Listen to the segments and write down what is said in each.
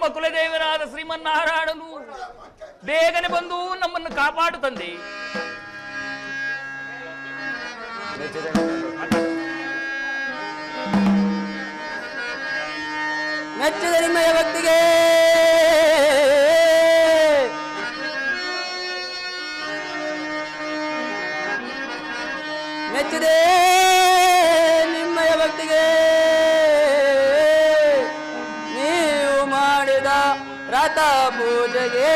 ನಮ್ಮ ಕುಲದೇವರಾದ ಶ್ರೀಮನ್ನಾರಾಯಣನು ಬೇಗನೆ ಬಂದು ನಮ್ಮನ್ನು ಕಾಪಾಡು ತಂದೆ. ಮೆಚ್ಚಿದ ನಿಮ್ಮಯ ಭಕ್ತಿಗೆ ಮೆಚ್ಚಿದೆ ನಿಮ್ಮಯ ಭಕ್ತಿಗೆ ನೀವು ಮಾಡಿದ ರಥ ಪೂಜೆಗೆ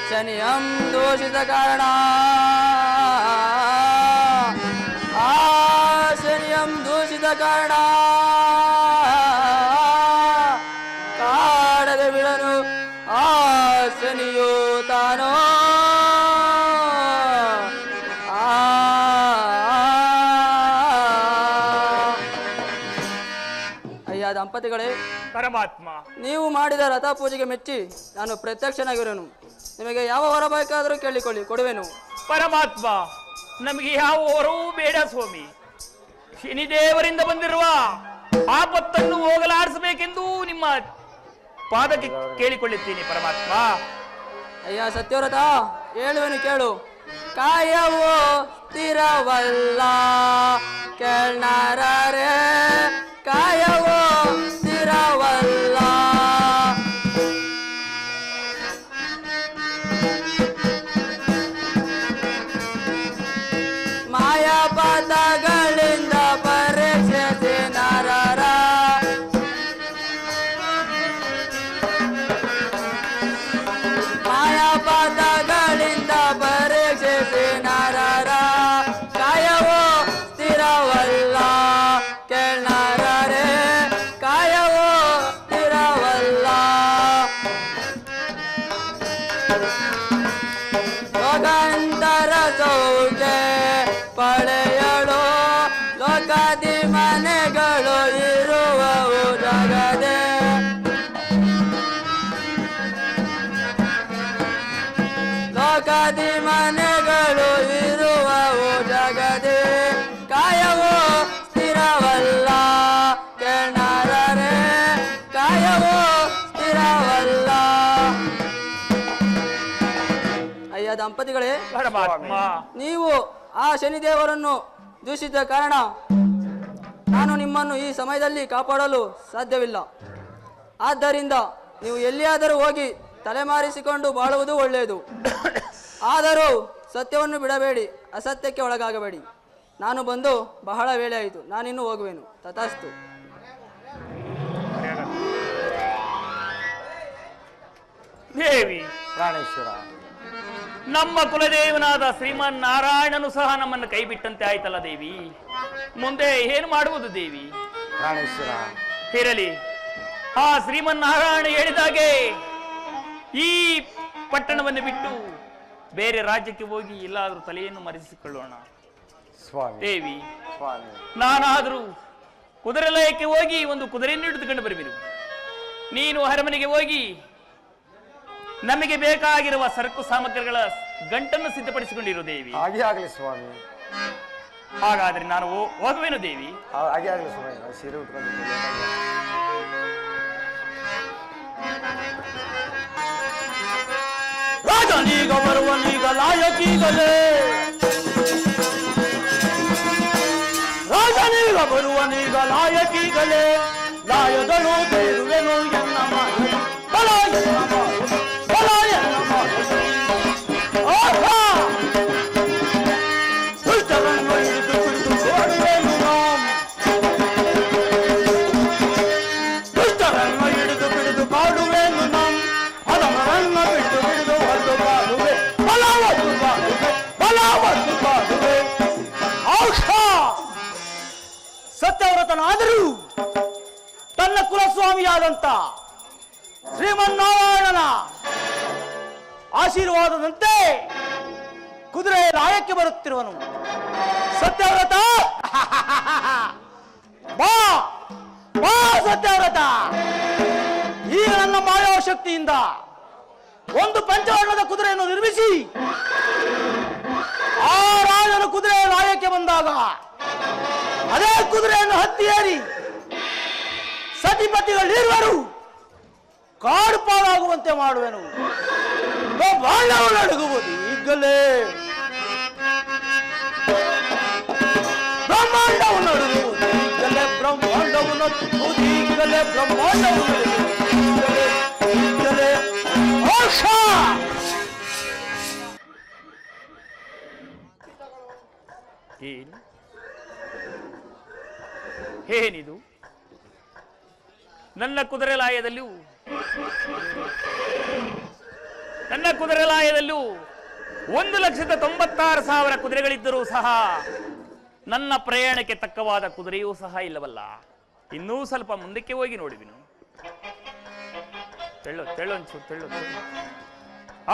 ಶನಿಯಂ ದೋಷಿತ ಕಾರಣ ಶನಿಯಂ ದೂಷಿತ ಕಾರಣ ಕಾಡದೆ ಬಿಡನು ಆ ಶನಿಯು ತಾನೋ ಅಯ್ಯ ದಂಪತಿಗಳೇ, ಪರಮಾತ್ಮ ನೀವು ಮಾಡಿದ ರಥ ಪೂಜೆಗೆ ಮೆಚ್ಚಿ ನಾನು ಪ್ರತ್ಯಕ್ಷನಾಗಿರೋನು. ನಿಮಗೆ ಯಾವ ವರ ಬೇಕಾದರೂ ಕೇಳಿಕೊಳ್ಳಿ, ಕೊಡುವೆನು. ಪರಮಾತ್ಮ, ನಮಗೆ ಯಾವ ವರವೂ ಬೇಡ ಸ್ವಾಮಿ. ಶನಿದೇವರಿಂದ ಬಂದಿರುವ ಆಪತ್ತನ್ನು ಹೋಗಲಾಡಿಸಬೇಕೆಂದು ನಿಮ್ಮ ಪಾದಕ್ಕೆ ಕೇಳಿಕೊಳ್ಳುತ್ತೀನಿ ಪರಮಾತ್ಮ. ಅಯ್ಯ ಸತ್ಯವ್ರತ, ಹೇಳುವೆನು ಕೇಳು. ಕಾಯವೋ ಸ್ಥಿರವಲ್ಲ ಕೇಳ್ನಾರೇ, ಕಾಯವೋ ಸ್ಥಿರವಲ್ಲ. ಮಾಯಾಪದಗಳಿಂದ ಪರೀಕ್ಷಿಸಿ ನರರ, ಮಾಯಾಪದಗಳಿಂದ ಪರೀಕ್ಷಿಸಿ ನರರ, ಕಾಯವೋ ಸ್ಥಿರವಲ್ಲ ಕೇಳ್ನಾರೇ, ಕಾಯವೋ ಸ್ಥಿರವಲ್ಲ. ಲೋಕಾಂತರ ಸೌಖ್ಯ ಪಳೆಯಳು, ಲೋಕಾದಿ ಮನೆಗಳು ಇರುವವು ಜಗದೆ, ಲೋಕಾದಿ ಮನೆಗಳು ಇರುವವು ಜಗದೆ, ಕಾಯವೋ ಸ್ಥಿರವಲ್ಲ ಕೇಳ್ನಾರೇ, ಕಾಯವೋ ಸ್ಥಿರವಲ್ಲ. ಅಯ್ಯ ದಂಪತಿಗಳೇ, ಪರಮಾತ್ಮ, ನೀವು ಆ ಶನಿದೇವರನ್ನು ದೂಷಿಸಿದ ಕಾರಣ ನಾನು ನಿಮ್ಮನ್ನು ಈ ಸಮಯದಲ್ಲಿ ಕಾಪಾಡಲು ಸಾಧ್ಯವಿಲ್ಲ. ಆದ್ದರಿಂದ ನೀವು ಎಲ್ಲಿಯಾದರೂ ಹೋಗಿ ತಲೆಮಾರಿಸಿಕೊಂಡು ಬಾಳುವುದು ಒಳ್ಳೆಯದು. ಆದರೂ ಸತ್ಯವನ್ನು ಬಿಡಬೇಡಿ, ಅಸತ್ಯಕ್ಕೆ ಒಳಗಾಗಬೇಡಿ. ನಾನು ಬಂದು ಬಹಳ ವೇಳೆ ಆಯಿತು, ನಾನಿನ್ನು ಹೋಗುವೆನು. ತಥಾಸ್ತು. ದೇವಿ ಪ್ರಾಣೇಶ್ವರ, ನಮ್ಮ ಕುಲದೇವನಾದ ಶ್ರೀಮನ್ನಾರಾಯಣನು ಸಹ ನಮ್ಮನ್ನು ಕೈ ಬಿಟ್ಟಂತೆ ಆಯ್ತಲ್ಲ ದೇವಿ. ಮುಂದೆ ಏನು ಮಾಡುವುದು ದೇವಿ? ಪ್ರಾಣೇಶ್ವರ, ಇರಲಿ, ಆ ಶ್ರೀಮನ್ನಾರಾಯಣ ಹೇಳಿದಾಗೆ ಈ ಪಟ್ಟಣವನ್ನು ಬಿಟ್ಟು ಬೇರೆ ರಾಜ್ಯಕ್ಕೆ ಹೋಗಿ ಎಲ್ಲಾದರೂ ತಲೆಯನ್ನು ಮರೆಸಿಕೊಳ್ಳೋಣ. ಸ್ವಾಮಿ ದೇವಿ, ಸ್ವಾಮಿ, ನಾನಾದರೂ ಕುದುರೆ ಲಯಕ್ಕೆ ಹೋಗಿ ಒಂದು ಕುದುರೆಯನ್ನು ಹಿಡಿದುಕೊಂಡು ಬರಬೇಕು. ನೀನು ಅರಮನೆಗೆ ಹೋಗಿ ನಮಗೆ ಬೇಕಾಗಿರುವ ಸರಕು ಸಾಮಗ್ರಿಗಳ ಗಂಟನ್ನು ಸಿದ್ಧಪಡಿಸಿಕೊಂಡಿರು ದೇವಿ. ಹಾಗೆ ಆಗಲಿ ಸ್ವಾಮಿ. ಹಾಗಾದ್ರೆ ನಾನು ಹೋಗುವೆನು ದೇವಿ. ಹಾಗೆ ಆಗಲಿ ಸ್ವಾಮಿ. ನಾವು ಸೀರೆ ಉಟ್ಕೊಂಡು ರಾಜನೀಗ ಬರುವನೀಗ ಲಾಯಕೀಗಲೇ, ರಾಜನೀಗ ಬರುವನೀಗ ಲಾಯಕೀಗಲೇ, ಲಾಯದಳು ಬೇರುವೆನು ಎನ್ನ ಮಾಯ ಬಲ ಎನ್ನ ಮಾಯ ಬಲ ಎನ್ನ ಮಾಯ ದುಷ್ಟರನ್ನು ಹಿಡಿದು ಹಿಡಿದು ಓಡುವೆನು ನಾನು, ದುಷ್ಟರನ್ನು ಹಿಡಿದು ಹಿಡಿದು ಕಾಡುವೆನು ನಾನು, ಅದಮರನ್ನು ಬಿಟ್ಟು ಬಿಡಿದು ಹೊತ್ತು ಬಾಳುವೆ ಬಲವತ್ತು ಬಾಳುವೆ ಬಲವತ್ತು ಬಾಳುವೆ. ಸತ್ಯವ್ರತನಾದರೂ ತನ್ನ ಕುಲಸ್ವಾಮಿಯಾದಂತ ಶ್ರೀಮನ್ನಾರಾಯಣನ ಆಶೀರ್ವಾದದಂತೆ ಕುದುರೆ ಲಾಯಕ್ಕೆ ಬರುತ್ತಿರುವನು. ಸತ್ಯವ್ರತ ಬಾ ಬಾ ಸತ್ಯವ್ರತ, ಈಗ ನನ್ನ ಮಾಯಾಶಕ್ತಿಯಿಂದ ಒಂದು ಪಂಚವರ್ಣದ ಕುದುರೆಯನ್ನು ನಿರ್ಮಿಸಿ ಆ ರಾಜನ ಕುದುರೆ ಲಾಯಕ್ಕೆ ಬಂದಾಗ ಅದೇ ಕುದುರೆಯನ್ನು ಹತ್ತಿ ಏರಿ ಸತಿಪತಿಗಳಿರುವರು ಕಾಡು ಪಾಲಾಗುವಂತೆ ಮಾಡುವೆನು. ಬ್ರಹ್ಮಾಂಡವನ್ನು ಅಡಗುವುದು ಈಗಲೇ, ಬ್ರಹ್ಮಾಂಡವನ್ನು ಅಡಗುವುದು ಈಗಲೇ, ಬ್ರಹ್ಮಾಂಡವನ್ನು ಅಡಗುವುದು ಈಗಲೇ, ಬ್ರಹ್ಮಾಂಡವನ್ನು ಅಡಗುವುದು ಈಗಲೇ. ಮೋಕ್ಷ ಏನಿದು? ನನ್ನ ಕುದುರೆಲಾಯದಲ್ಲೂ 1,96,000 ಕುದುರೆಗಳಿದ್ದರೂ ಸಹ ನನ್ನ ಪ್ರಯಾಣಕ್ಕೆ ತಕ್ಕವಾದ ಕುದುರೆಯೂ ಸಹ ಇಲ್ಲವಲ್ಲ. ಇನ್ನೂ ಸ್ವಲ್ಪ ಮುಂದಕ್ಕೆ ಹೋಗಿ ನೋಡುವಿನು. ತೆಳ್ಳು.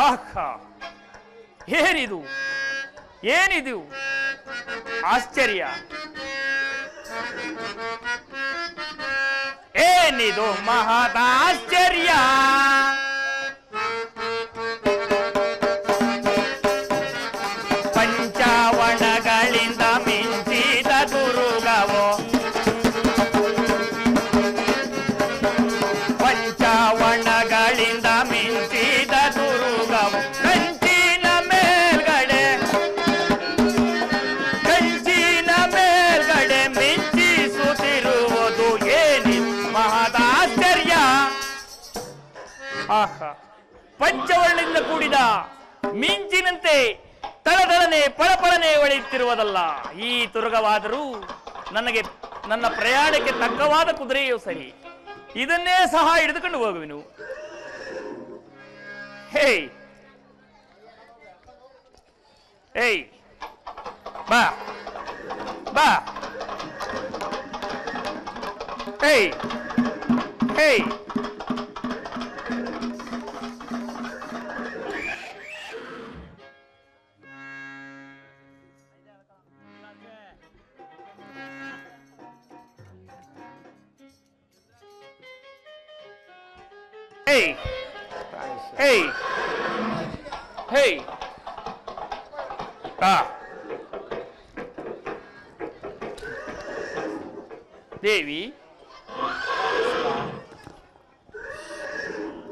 ಆಹಾ, ಏನಿದು? ಆಶ್ಚರ್ಯ! ಏನಿದು ಮಹದಾಶ್ಚರ್ಯ! ಪಂಚವರ್ಣಗಳಿಂದ ಮಿಂಚಿದ ದುರ್ಗವೋ, ಪಂಚವರ್ಣಗಳಿಂದ ಮಿಂಚಿದ ದುರ್ಗವೋ, ಕಂಚಿನ ಮೇಲ್ಗಡೆ ಮಿಂಚಿಸುತ್ತಿರುವುದು ಏನಿದು ಮಹದಾಶ್ಚರ್ಯ! ಆಹಾ, ಪಂಚವರ್ಣದಿಂದ ಕೂಡಿದ ಮಿಂಚಿನಂತೆ ತಳದಳನೆ ಪಳಪಳನೆ ಹೊಳೆಯುತ್ತಿರುವುದಲ್ಲ ಈ ತುರುಗವಾದರೂ ನನ್ನ ಪ್ರಯಾಣಕ್ಕೆ ತಕ್ಕವಾದ ಕುದುರೆಯೂ ಸರಿ. ಇದನ್ನೇ ಸಹ ಹಿಡಿದುಕೊಂಡು ಹೋಗುವೆನು. ಹೇಯ್ ಬಾ, ಹೇಯ್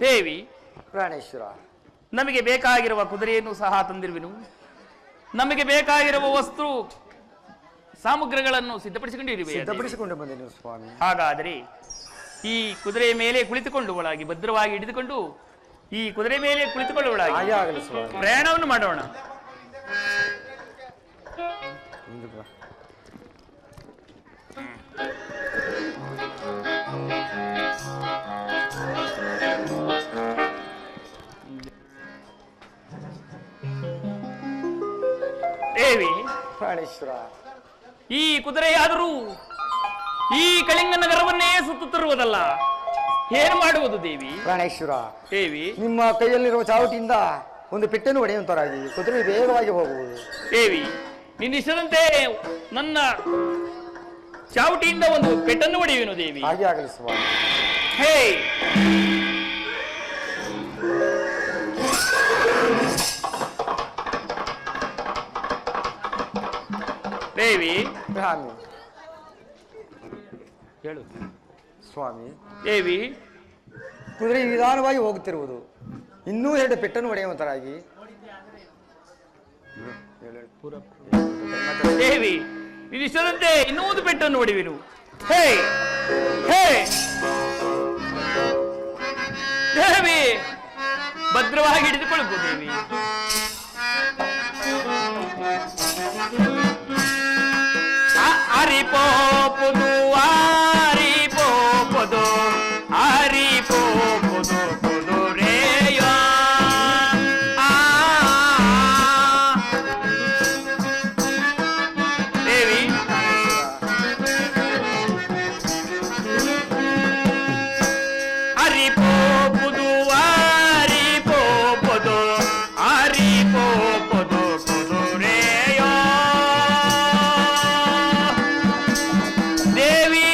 ದೇವಿ, ಪ್ರಾಣೇಶ್ವರ, ನಮಗೆ ಬೇಕಾಗಿರುವ ಕುದುರೆಯನ್ನು ಸಹ ತಂದಿರುವೆನು. ನಮಗೆ ಬೇಕಾಗಿರುವ ವಸ್ತು ಸಾಮಗ್ರಿಗಳನ್ನು ಸಿದ್ಧಪಡಿಸಿಕೊಂಡು ಬಂದೆನು ಸ್ವಾಮಿ. ಹಾಗಾದರೆ ಈ ಕುದುರೆಯ ಮೇಲೆ ಕುಳಿತುಕೊಳ್ಳುವಳಾಗಿ, ಭದ್ರವಾಗಿ ಹಿಡಿದುಕೊಂಡು ಈ ಕುದುರೆ ಮೇಲೆ ಕುಳಿತುಕೊಳ್ಳುವಳಾಗಿ ಪ್ರಯಾಣವನ್ನು ಮಾಡೋಣ. ದೇವಿ, ಪ್ರಾಣೇಶ್ವರ, ಈ ಕುದುರೆಯಾದರೂ ಈ ಕಳಿಂಗ ನಗರವನ್ನೇ ಸುತ್ತುತ್ತಿರುವುದಲ್ಲ, ಏನು ಮಾಡುವುದು ದೇವಿ? ಪ್ರಾಣೇಶ್ವರ ದೇವಿ, ನಿಮ್ಮ ಕೈಯಲ್ಲಿರುವ ಚಾವಟಿಯಿಂದ ಒಂದು ಪೆಟ್ಟನ್ನು ಹೊಡೆಯುವಂತರಾಗಿ ಕುದುರೆ ವೇಗವಾಗಿ ಹೋಗುವುದು. ದೇವಿ, ನಿನ್ನಿಷ್ಟದಂತೆ ನನ್ನ ಚಾವಟಿಯಿಂದ ಒಂದು ಪೆಟ್ಟನ್ನು ಹೊಡೆಯುವೆನು ದೇವಿ. ಹಾಗೆ ಆಗಲಿ ಸ್ವಾಮಿ. ಹೇ ದೇವಿ, ಹೇಳು ಸ್ವಾಮಿ. ದೇವಿ, ಕುದುರೆ ನಿಧಾನವಾಗಿ ಹೋಗುತ್ತಿರುವುದು, ಇನ್ನೂ 2 ಪೆಟ್ಟನ್ನು ಹೊಡೆಯುವಂತರಾಗಿ. ದೇವಿ, ನಿನ್ನಿಷ್ಟದಂತೆ ಇನ್ನೂ ಒಂದು ಪೆಟ್ಟನ್ನು ಹೊಡೆಯುವೆನು. ಹೇ ಹೇ ದೇವಿ, ಭದ್ರವಾಗಿ ಹಿಡಿದುಕೊಳ್ಳುವುದು ದೇವಿ. ಅರಿಪೋಪುದು ಅರಿಪೋಪುದು ಅರಿಪೋಪುದು ಕುದುರೆಯ ದೇವಿ, ಅರಿಪೋಪುದು ಅರಿಪೋಪುದು ಅರಿಪೋಪುದು ಕುದುರೆಯ ದೇವಿ.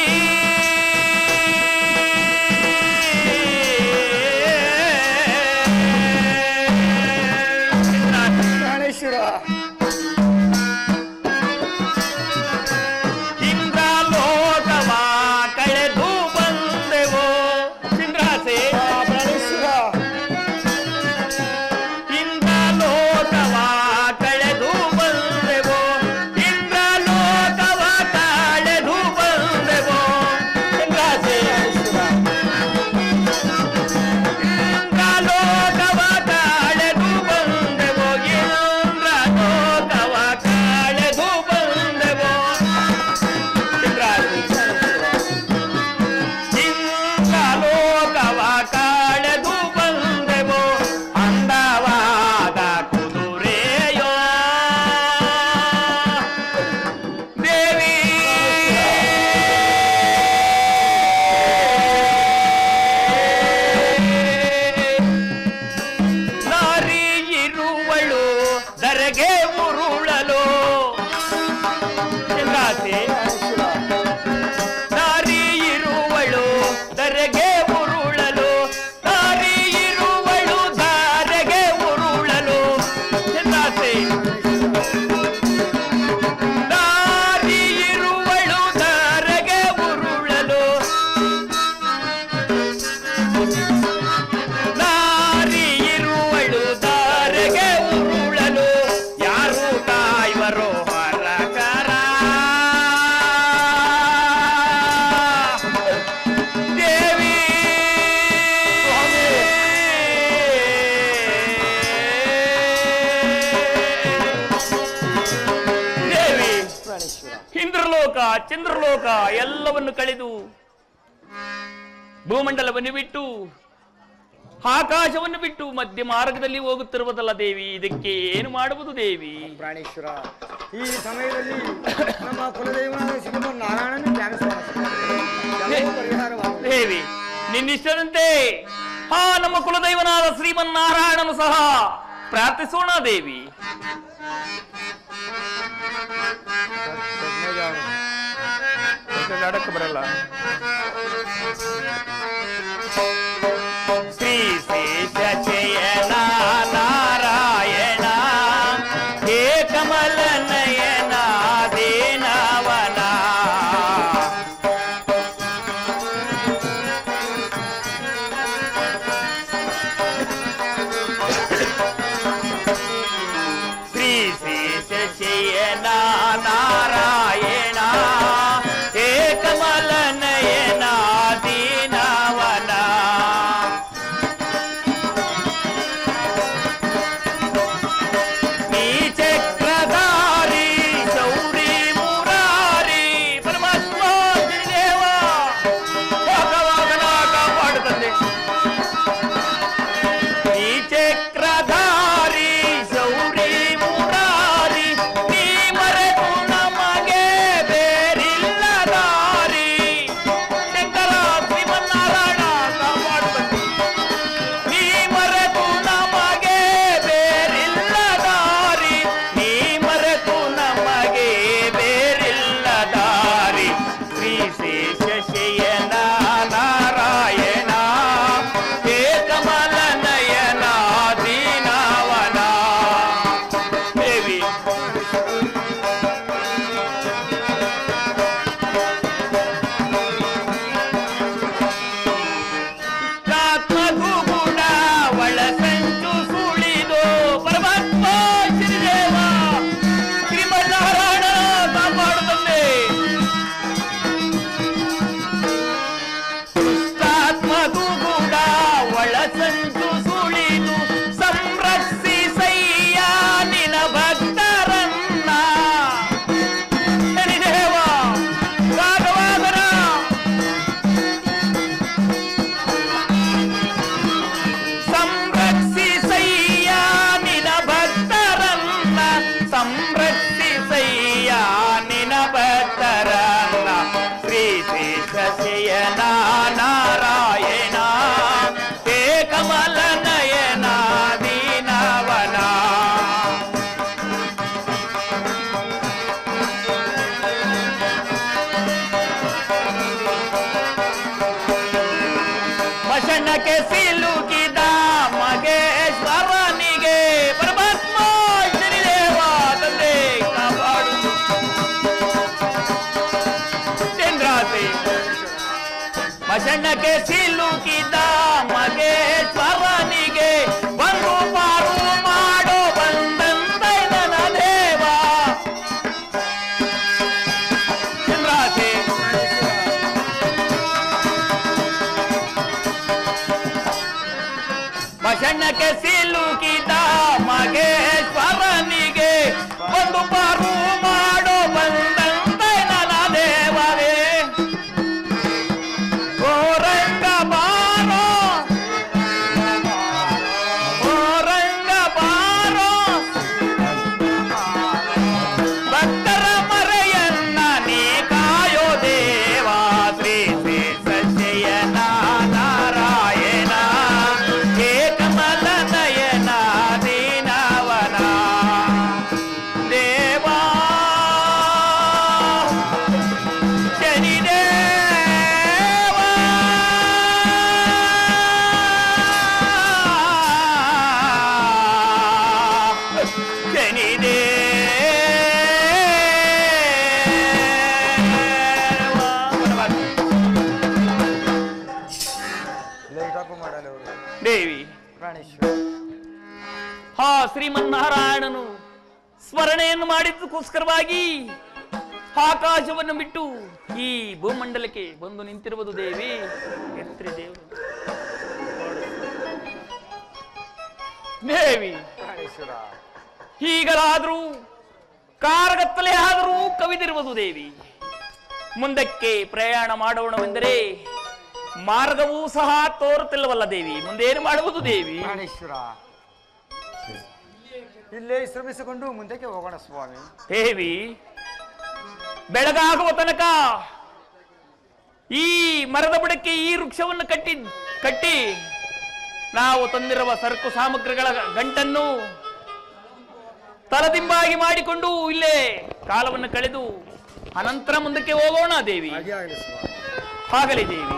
ಚಂದ್ರಲೋಕ ಎಲ್ಲವನ್ನು ಕಳೆದು ಭೂಮಂಡಲವನ್ನು ಬಿಟ್ಟು ಆಕಾಶವನ್ನು ಬಿಟ್ಟು ಮಧ್ಯ ಮಾರ್ಗದಲ್ಲಿ ಹೋಗುತ್ತಿರುವುದಲ್ಲ ದೇವಿ. ಇದಕ್ಕೆ ಏನು ಮಾಡುವುದು ದೇವಿ? ಪ್ರಾಣೇಶ್ವರ, ಈ ಸಮಯದಲ್ಲಿ ನಮ್ಮ ಕುಲದೈವನಾದ ಶ್ರೀಮನ್ನಾರಾಯಣನ ಧ್ಯಾನಿಸೋಣ. ಪರಿಹಾರವಾಗುವುದು ದೇವಿ ನಿನ್ನಿಷ್ಟದಂತೆ ನಮ್ಮ ಕುಲದೈವನಾದ ಶ್ರೀಮನ್ನಾರಾಯಣನು ಸಹ ಪ್ರಾರ್ಥಿಸೋಣ ದೇವಿ. ಆಡಕ್ಕೆ ಬರಲ್ಲ. ಶ್ರೀ ಶೇಷಶಯನ ನಾರಾಯಣ ಹೇ ಕಮಲ ನಯನ ದೇನವನ ಶ್ರೀ ಶೇಷಶಯನ ನಾರಾಯಣ ಹೇ ಕಮಲ ನಯನ ದೀನವನ ನೀ ಚಕ್ರಧಾರಿ ಶೌರಿ ಮುರಾರಿ ಪರಮಾತ್ಮ ಶ್ರೀದೇವ ಭಗವಾಗನ ಕಾಪಾಡುತ್ತದೆ. ನೀ ಚಕ್ರಧಾರಿ ಶೌರಿ ಮುರಾರಿ ನೀ ಮರೆತು ನಮಗೆ ಬೇರಿಲ್ಲ ದಾರಿ. ಶಂಕರ ಶ್ರೀಮನ್ನಾರಾಯಣ ಕಾಪಾಡುತ್ತದೆ. ನೀ ಮರೆತು ನಮಗೆ ಬೇರಿಲ್ಲ ದಾರಿ. ನೀ ಮರೆತು ನಮಗೆ ಬೇರಿಲ್ಲ ದಾರಿ. ಶ್ರೀ ಶೇಷಶಯನ ನಾರಾಯಣ ಹೇ ಕಮಲ ನಯನ ದೀನವನ ದೇವಿ. ಆತ್ಮಗೂ ಗುಣ ಒಳ ಸಂಚು ಸುಳಿದು ಪರಮಾತ್ಮ ಶ್ರೀದೇವ ಶ್ರೀಮನ್ನಾರಾಯಣ ಕಾಪಾಡುತ್ತದೆ. ಆತ್ಮಗೂ ಗುಣ ಒಳ ಸಂಚು ಸುಳಿದು ಸಂರಕ್ಷಿಸಯ್ಯ ನಿನ ಭಕ್ತರನ್ನ ಶ್ರೀದೇವ ರಾಘವಾಗನ ಸಂರಕ್ಷಿಸಯ್ಯ ನಿನ ಭಕ್ತರನ್ನ ಸಂರಕ್ಷಿಸಯ್ಯ ನಿನ ಭಕ್ತರನ್ನ. ಶ್ರೀ ಶೇಷಶಯನ ನಾರಾಯಣ ಹೇ ಕಮಲ ನಯನ ದೀನವನ ಮಶನಕ್ಕೆ ಸಿಲುಕಿದ ಮಗೇಶ್ವರನಿಗೆ ಪರಮಾತ್ಮ ಶ್ರೀದೇವ ತಂದೆ ಕಾಪಾಡು. ಚಂದ್ರಾತೆ ಮಶನಕ್ಕೆ ಸಿಲುಕಿದ ಮಗೇಶ್ವರನಿಗೆ ಬಂದು ಪಾರು ಮಾಡೋ ಬಂದಂತೆ ನನ್ನ ದೇವ. ಚಂದ್ರಾತೆ ಮಶನಕ್ಕೆ ಸಿಲುಕಿದ ಮಗೇಶ್ವರನಿಗೆ ಒಂದು ಪಾರು ಮಾಡೋ ಬಂದಂತೆ ನನ್ನ ದೇವರೇ. ಓ ರಂಗ ಬಾರೋ ಓ ರಂಗ ಬಾರೋ ಭಕ್ತರ ಮರೆಯನ್ನ ನೀ ಕಾಯೋ ದೇವ. ಶ್ರೀ ಶೇಷಶಯನ ನಾರಾಯಣ ಹೇ ಕಮಲ ನಯನ ದೀನವನ ದೇವಾ ಶನಿದೇವ ಲೈಟಾಪು ಮಾಡಲು ಅವರು. ದೇವಿ ಪ್ರಾಣೇಶ್ವರ, ಶ್ರೀಮನ್ನಾರಾಯಣನು ಸ್ಮರಣೆಯನ್ನು ಮಾಡಿದ್ದಕ್ಕೋಸ್ಕರವಾಗಿ ಆಕಾಶವನ್ನು ಬಿಟ್ಟು ಈ ಭೂಮಂಡಲಕ್ಕೆ ಬಂದು ನಿಂತಿರುವುದು ದೇವಿ. ಎತ್ರಿ ದೇವರು ದೇವಿ. ಪ್ರಾಣೇಶ್ವರ, ಈಗಲಾದರೂ ಕಾರಗತ್ತಲೆ ಆದರೂ ಕವಿದಿರುವುದು ದೇವಿ. ಮುಂದಕ್ಕೆ ಪ್ರಯಾಣ ಮಾಡೋಣವೆಂದರೆ ಮಾರ್ಗವೂ ಸಹ ತೋರುತ್ತಿಲ್ಲವಲ್ಲ ದೇವಿ, ಮುಂದೇನು ಮಾಡುವುದು ದೇವಿ? ಪ್ರಾಣೇಶ್ವರ, ಇಲ್ಲೇ ಶ್ರಮಿಸಿಕೊಂಡು ಮುಂದಕ್ಕೆ ಹೋಗೋಣ ಸ್ವಾಮಿ. ದೇವಿ, ಬೆಳಗಾಗುವ ತನಕ ಈ ಮರದ ಬುಡಕ್ಕೆ ಈ ವೃಕ್ಷವನ್ನು ಕಟ್ಟಿ ನಾವು ತಂದಿರುವ ಸರಕು ಸಾಮಗ್ರಿಗಳ ಗಂಟನ್ನು ತಲದಿಂಬಾಗಿ ಮಾಡಿಕೊಂಡು ಇಲ್ಲೇ ಕಾಲವನ್ನು ಕಳೆದು ಅನಂತರ ಮುಂದಕ್ಕೆ ಹೋಗೋಣ ದೇವಿ. ಆಗಲಿ ದೇವಿ.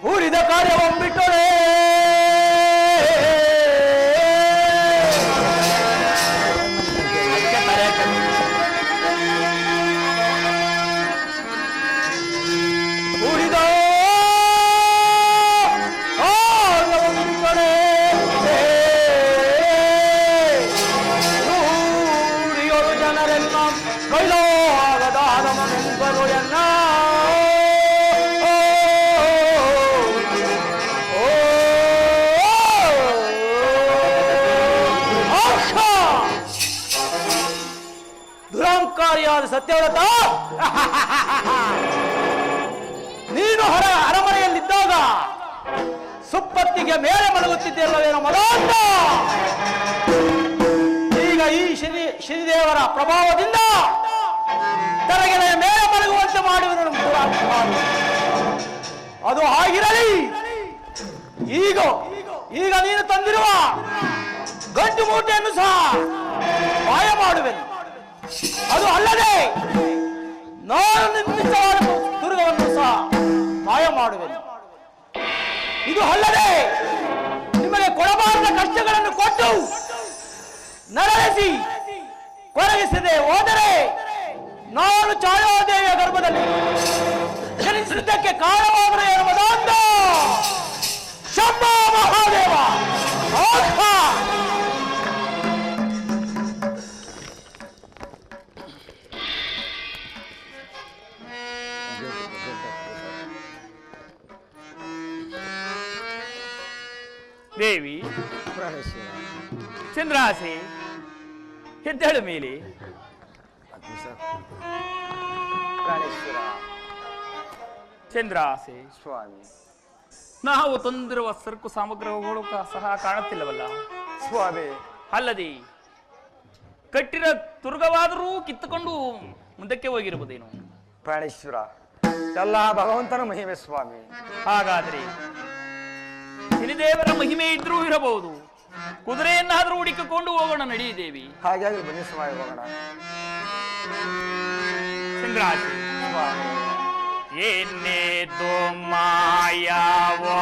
ಉಳಿದ ಕಾರ್ಯವೊಂಬಿಟ್ಟರೆ ಉಳಿದ ಕಾರ್ಯವೊಂಬಿಟ್ಟರೆ ನೂರಿಯೊಳು ಜನರೆಲ್ಲ ಕೈಲಾಗದ ಹದಮನೆಂಬರು ಎನ್ನ ದುರಂಕಾರಿಯಾದ ಸತ್ಯವ್ರತ, ನೀನು ಅರಮನೆಯಲ್ಲಿದ್ದಾಗ ಸುಪ್ಪತ್ತಿಗೆ ಮೇಲೆ ಮಲಗುತ್ತಿದ್ದೆಲ್ಲವೇನೋ ಮದಾಂತ. ಈಗ ಈ ಶನಿದೇವರ ಪ್ರಭಾವದಿಂದ ತರಗೆಲೆ ಮೇಲೆ ಮಲಗುವಂತೆ ಮಾಡುವುದು ಅದು ಆಗಿರಲಿ. ಈಗ ನೀನು ತಂದಿರುವ ಗಂಟು ಮೂಟೆಯನ್ನು ಸಹ ಮಾಯ ಮಾಡುವೆನು. ಅದು ಅಲ್ಲದೆ ನಾನು ನಿರ್ಮಿತವಾದ ದುರ್ಗವನ್ನು ಸಹ ಮಾಯ ಮಾಡುವೆನು. ಇದು ಅಲ್ಲದೆ ನಿಮಗೆ ಕೊಡಬಾರದ ಕಷ್ಟಗಳನ್ನು ಕೊಟ್ಟು ನರಳಿಸಿ ಕೊರಗಿಸದೆ ಹೋದರೆ ನಾನು ಛಾಯಾದೇವಿಯ ಗರ್ಭದಲ್ಲಿ ಜನಿಸಿದ್ದಕ್ಕೆ ಕಾರಣವಾದರೆ ಎಂಬುದಾಂತ ಶಂಭೋ ಮಹಾದೇವ. ದೇವಿ, ಚಂದ್ರಾಸೆ ಎದ್ದೇಳು ಮೇಲೆ. ಚಂದ್ರಾಸೆ ಸ್ವಾಮಿ, ನಾವು ತಂದಿರುವ ಸರಕು ಸಾಮಗ್ರಿಗಳು ಸಹ ಕಾಣುತ್ತಿಲ್ಲವಲ್ಲ ಸ್ವಾಮಿ. ಅಲ್ಲದೆ ಕಟ್ಟಿರ ತುರ್ಗವಾದರೂ ಕಿತ್ತುಕೊಂಡು ಮುಂದಕ್ಕೆ ಹೋಗಿರುವುದೇನು? ಪ್ರಾಣೇಶ್ವರ, ಎಲ್ಲ ಭಗವಂತನ ಮಹಿಮೆ ಸ್ವಾಮಿ. ಹಾಗಾದ್ರೆ ಶನಿದೇವರ ಮಹಿಮೆ ಇದ್ರೂ ಇರಬಹುದು. ಕುದುರೆಯನ್ನಾದರೂ ಹುಡುಕಿಕೊಂಡು ಹೋಗೋಣ, ನಡೆಯಿದೇವಿ. ಹಾಗಾಗಿ ಬನ್ನಿ ಸ್ವಾಮಿ, ಹೋಗೋಣ. ಚಂದ್ರಾಶಿ ಏನೇದು ಮಾಯವೋ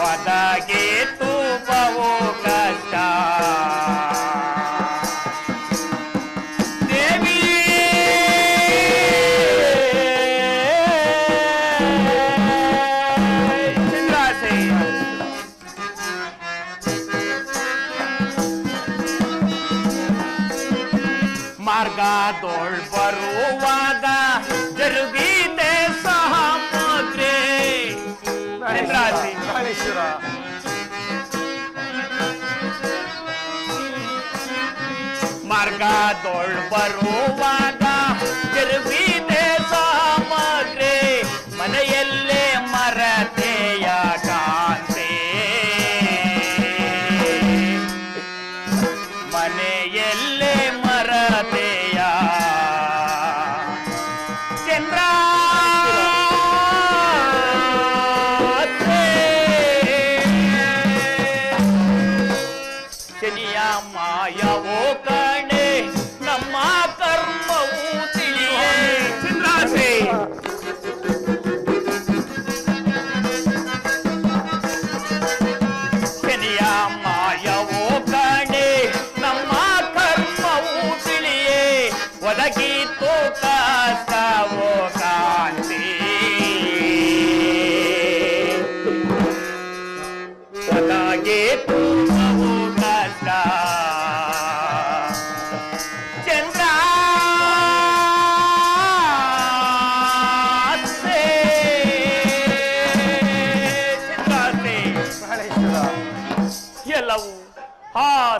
ಒದಗಿ ತೂಪವೋ ಕಷ್ಟ. ಮಾರ್ಗದೊಳ್ ಬರುವಾಗ ಜರುಗಿದೆ ಸಮುದ್ರೆ. ಪ್ರಾಣೇಶ್ವರ, ಮಾರ್ಗದೊಳ್ ಬರುವಾಗ ಜರುಗಿದೆ ಸಮುದ್ರೆ. ಮನೆಯಲ್ಲೇ ಮರತೆಯ ಕಾಂತೆ, ಮನೆಯಲ್ಲೇ ಮರತೆಯ ಚಂದ್ರ ಶನಿಯ ಮಾಯವೋ ಕಣೆ ನಮ್ಮ ಕರ್ಮವು ತಿಳಿಯೇ. ಚಂದ್ರಾಸೆ ಶನಿಯ ಮಾಯವೋ ಕಣೆ ನಮ್ಮ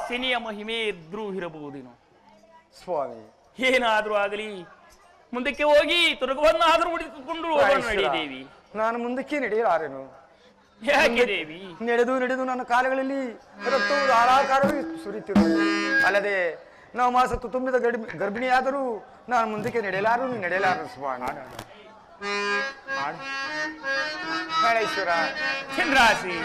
ಶನಿಯ ಮಹಿಮೆ ಇದ್ರೂ ಇರಬಹುದೇನೋ. ಸ್ವಾಮಿ ಏನಾದ್ರೂ ಆಗಲಿ ಮುಂದಕ್ಕೆ ಹೋಗಿ ತುರುಗವನ್ನಾದ್ರೂ ಉಳಿದುಕೊಂಡು ಹೋಗೋಣ ನಡಿ ದೇವಿ. ನಾನು ಮುಂದಕ್ಕೆ ನಡೆಯಲಾರೆನು. ಯಾಕೆ ದೇವಿ? ನಡೆದು ನಡೆದು ನನ್ನ ಕಾಲಗಳಲ್ಲಿ ರಕ್ತವು ಧಾರಾಕಾರವೇ ಸುರಿಯುತ್ತಿರುವುದು. ಅಲ್ಲದೆ ನಾವು ಮಾಸತ್ತು ತುಂಬಿದ ಗರ್ಭಿಣಿಯಾದರೂ ನಾನು ಮುಂದಕ್ಕೆ ನಡೆಯಲಾರನು ಸ್ವಾಮಿ. ಮಹೇಶ್ವರ ಚಂದ್ರಾಸಿ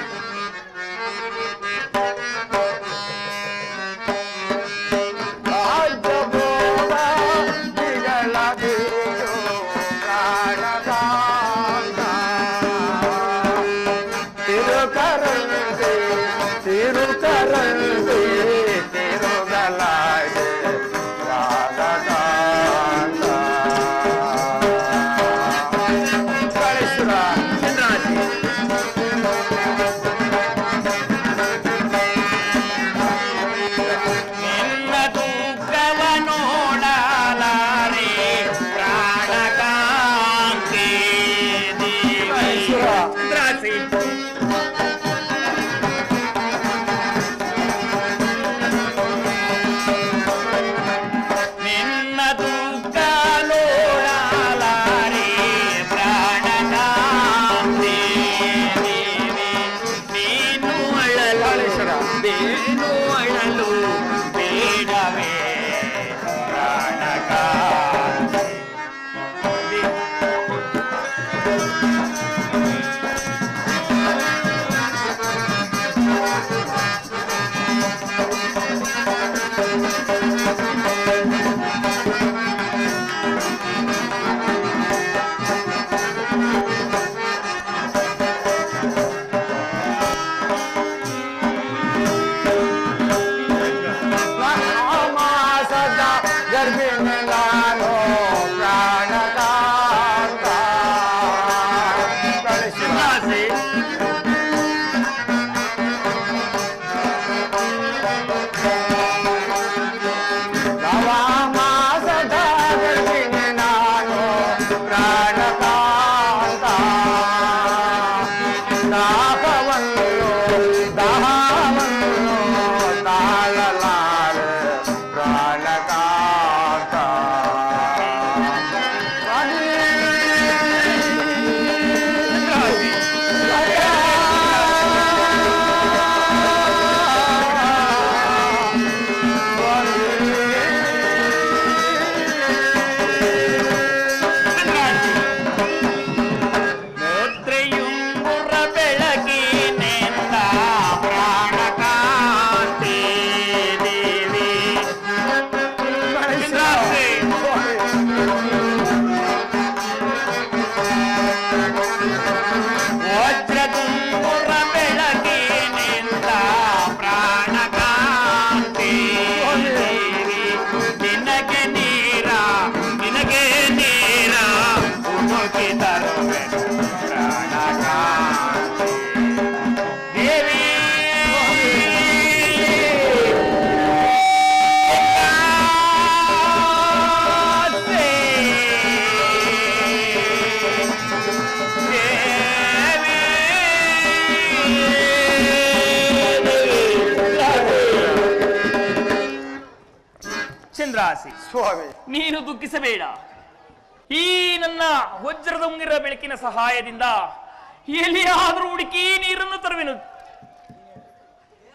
ಚಂದ್ರಾಸಿ ಸ್ವಾಮಿ ನೀನು ದುಃಖಿಸಬೇಡ. ಈ ನನ್ನ ವಜ್ರದ ಉಂಗಿರ ಬೆಳಕಿನ ಸಹಾಯದಿಂದ ಎಲ್ಲಿಯಾದರೂ ಹುಡುಕಿ ನೀರನ್ನು ತರುವೆನು.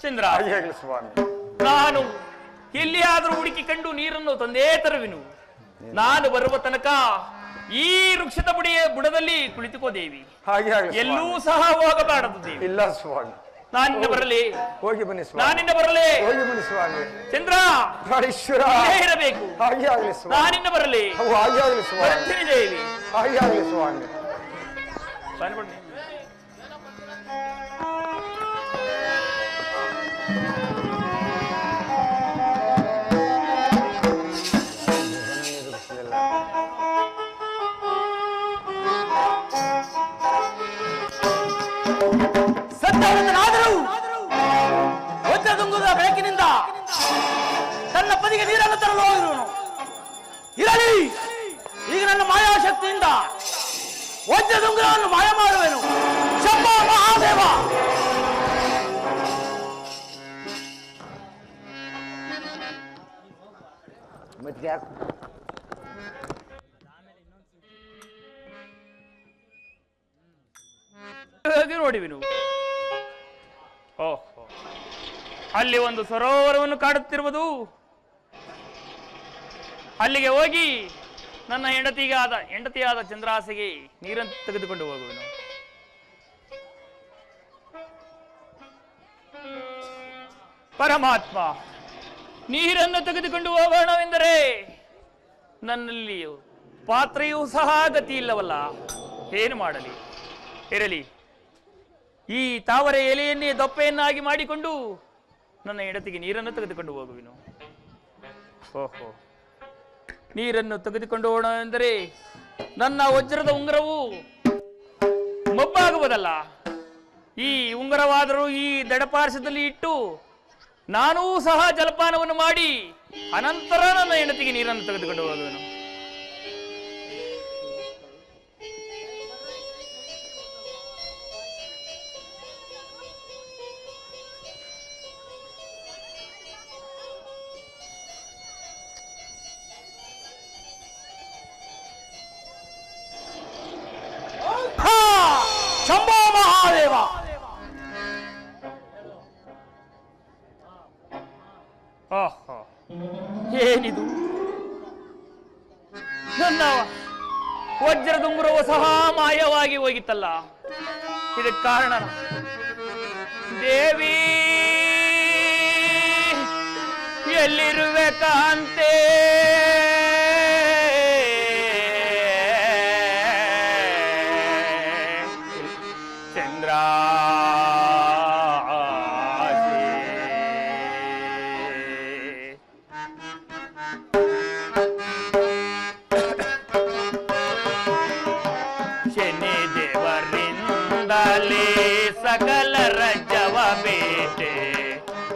ಚಂದ್ರ ಸ್ವಾಮಿ ನಾನು ಎಲ್ಲಿಯಾದರೂ ಹುಡುಕಿ ಕಂಡು ನೀರನ್ನು ತಂದೇ ತರುವೆನು. ನಾನು ಬರುವ ತನಕ ಈ ವೃಕ್ಷದ ಬುಡದಲ್ಲಿ ಕುಳಿತುಕೋ ದೇವಿ. ಎಲ್ಲೂ ಸಹ ಹೋಗಬಾರದು ದೇವಿ. ಇಲ್ಲ ಸ್ವಾಮಿ. ನಾನಿಂದ ಬರಲಿ. ಹೋಗಿ ಬನ್ನಿ ಸ್ವಾಮಿ. ನಾನಿಂದ ಬರಲಿ. ಹೋಗಿ ಬನ್ನಿ ಸ್ವಾಮಿ. ಚಂದ್ರ ಇರಬೇಕು. ಹಾಗೆ ಆಗಲಿ ಸ್ವಾಮಿ. ನಾನಿಂದ ಬರಲಿ. ಹಾಗೆ ಆಗಲಿ ಸ್ವಾಮಿ. ಬರ್ತೀನಿ ದೇವಿ. ಹಾಗೆ ಆಗಲಿ ಸ್ವಾಮಿ. ಬನ್ನಿ. ಸತ್ತವನಾದರೂ ವಜ್ರದುಂಗುದ ಬೆಳಕಿನಿಂದ ತನ್ನ ಪದಿಗೆ ನೀರನ್ನು ತರಲು ಹೋಗಿರುವನು. ಇರಲಿ, ಈಗ ನನ್ನ ಮಾಯಾಶಕ್ತಿಯಿಂದ ವಜ್ರದುಂಗುರವನ್ನು ಮಾಯ ಮಾಡುವೆನು. ಶಂಭೋ ಮಹಾದೇವ. ಮತ್ತೆ ಯಾಕೆ ನೋಡಿವಿನು. ಓಹೋ, ಅಲ್ಲಿ ಒಂದು ಸರೋವರವನ್ನು ಕಾಡುತ್ತಿರುವುದು. ಅಲ್ಲಿಗೆ ಹೋಗಿ ನನ್ನ ಹೆಂಡತಿಯಾದ ಚಂದ್ರಾಸೆಗೆ ನೀರನ್ನು ತೆಗೆದುಕೊಂಡು ಹೋಗುವೆನು. ಪರಮಾತ್ಮ, ನೀರನ್ನು ತೆಗೆದುಕೊಂಡು ಹೋಗೋಣವೆಂದರೆ ನನ್ನಲ್ಲಿ ಪಾತ್ರೆಯೂ ಸಹ ಗತಿ ಇಲ್ಲವಲ್ಲ, ಏನು ಮಾಡಲಿ? ಇರಲಿ, ಈ ತಾವರೆ ಎಲೆಯನ್ನೇ ದೊಪ್ಪೆಯನ್ನಾಗಿ ಮಾಡಿಕೊಂಡು ನನ್ನ ಹೆಂಡತಿಗೆ ನೀರನ್ನು ತೆಗೆದುಕೊಂಡು ಹೋಗುವೆನು. ಓಹೋ, ನೀರನ್ನು ತೆಗೆದುಕೊಂಡು ಹೋಗೋಣ ಎಂದರೆ ನನ್ನ ವಜ್ರದ ಉಂಗುರವು ಮಬ್ಬಾಗುವುದಲ್ಲ. ಈ ಉಂಗುರವಾದರೂ ಈ ದಡಪಾರ್ಶ್ವದಲ್ಲಿ ಇಟ್ಟು ನಾನೂ ಸಹ ಜಲಪಾನವನ್ನು ಮಾಡಿ ಅನಂತರ ನನ್ನ ಹೆಂಡತಿಗೆ ನೀರನ್ನು ತೆಗೆದುಕೊಂಡು ಹೋಗುವೆನು. ಶಂಭೋ ಮಹಾದೇವ! ಓಹೋ, ಏನಿದು? ನನ್ನ ವಜ್ರದ ಉಂಗುರವು ಸಹ ಮಾಯವಾಗಿ ಹೋಗಿತ್ತಲ್ಲ. ಇದಕ್ಕೆ ಕಾರಣ ದೇವಿ, ಎಲ್ಲಿರುವೆ ಕಾಂತೆ? ಚಂದ್ರ ಶನಿ ದೇವರಿಂದಲೇ ಸಕಲ ರಜವ ಬೇಟೆ.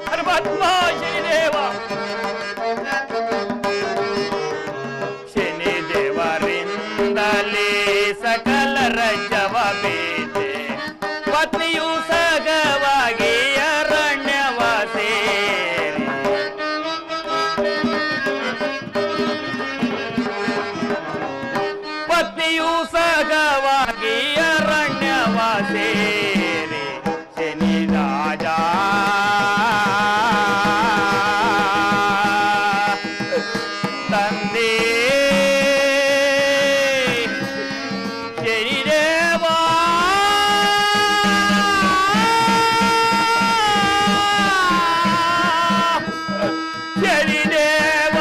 ಪರಮಾತ್ಮ ಶನಿದೇವ, ಶನಿ ದೇವರಿಂದಲೇ ಸಕಲ ರಜವ ಬೇಟೆ. ಪತ್ನಿಯು ಸಗವಾಗಿ ಅರಣ್ಯವ ಸೇರಿ, ಪತ್ನಿಯು ಸಗವಾಗಿ ಅರಣ್ಯವ ಸೇರಿ ಶನಿ ರಾಜ ತಂದೆ ಶನಿದೇವ ಶನಿದೇವ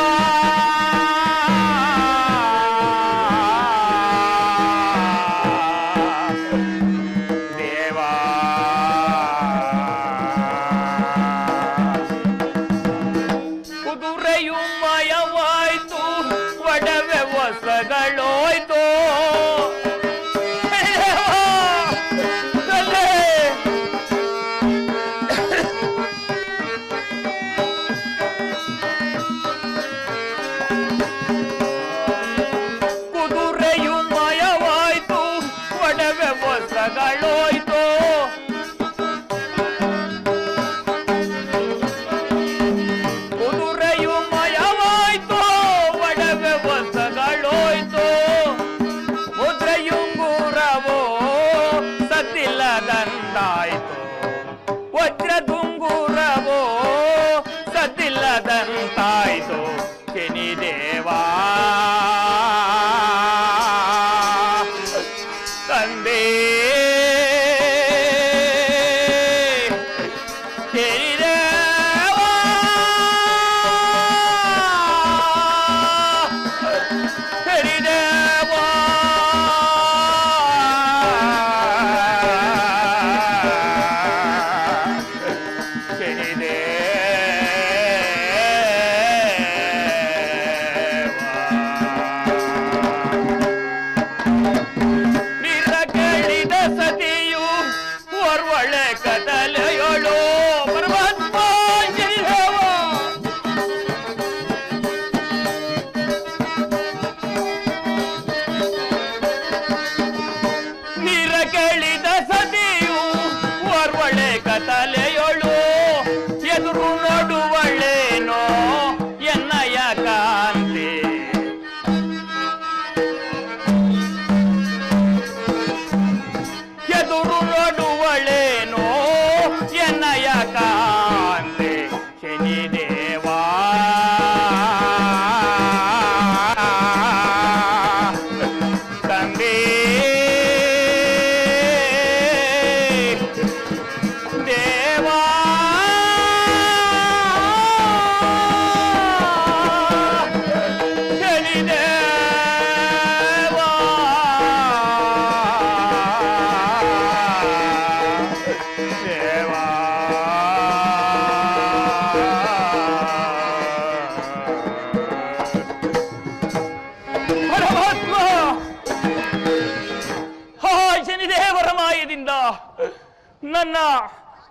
ನನ್ನ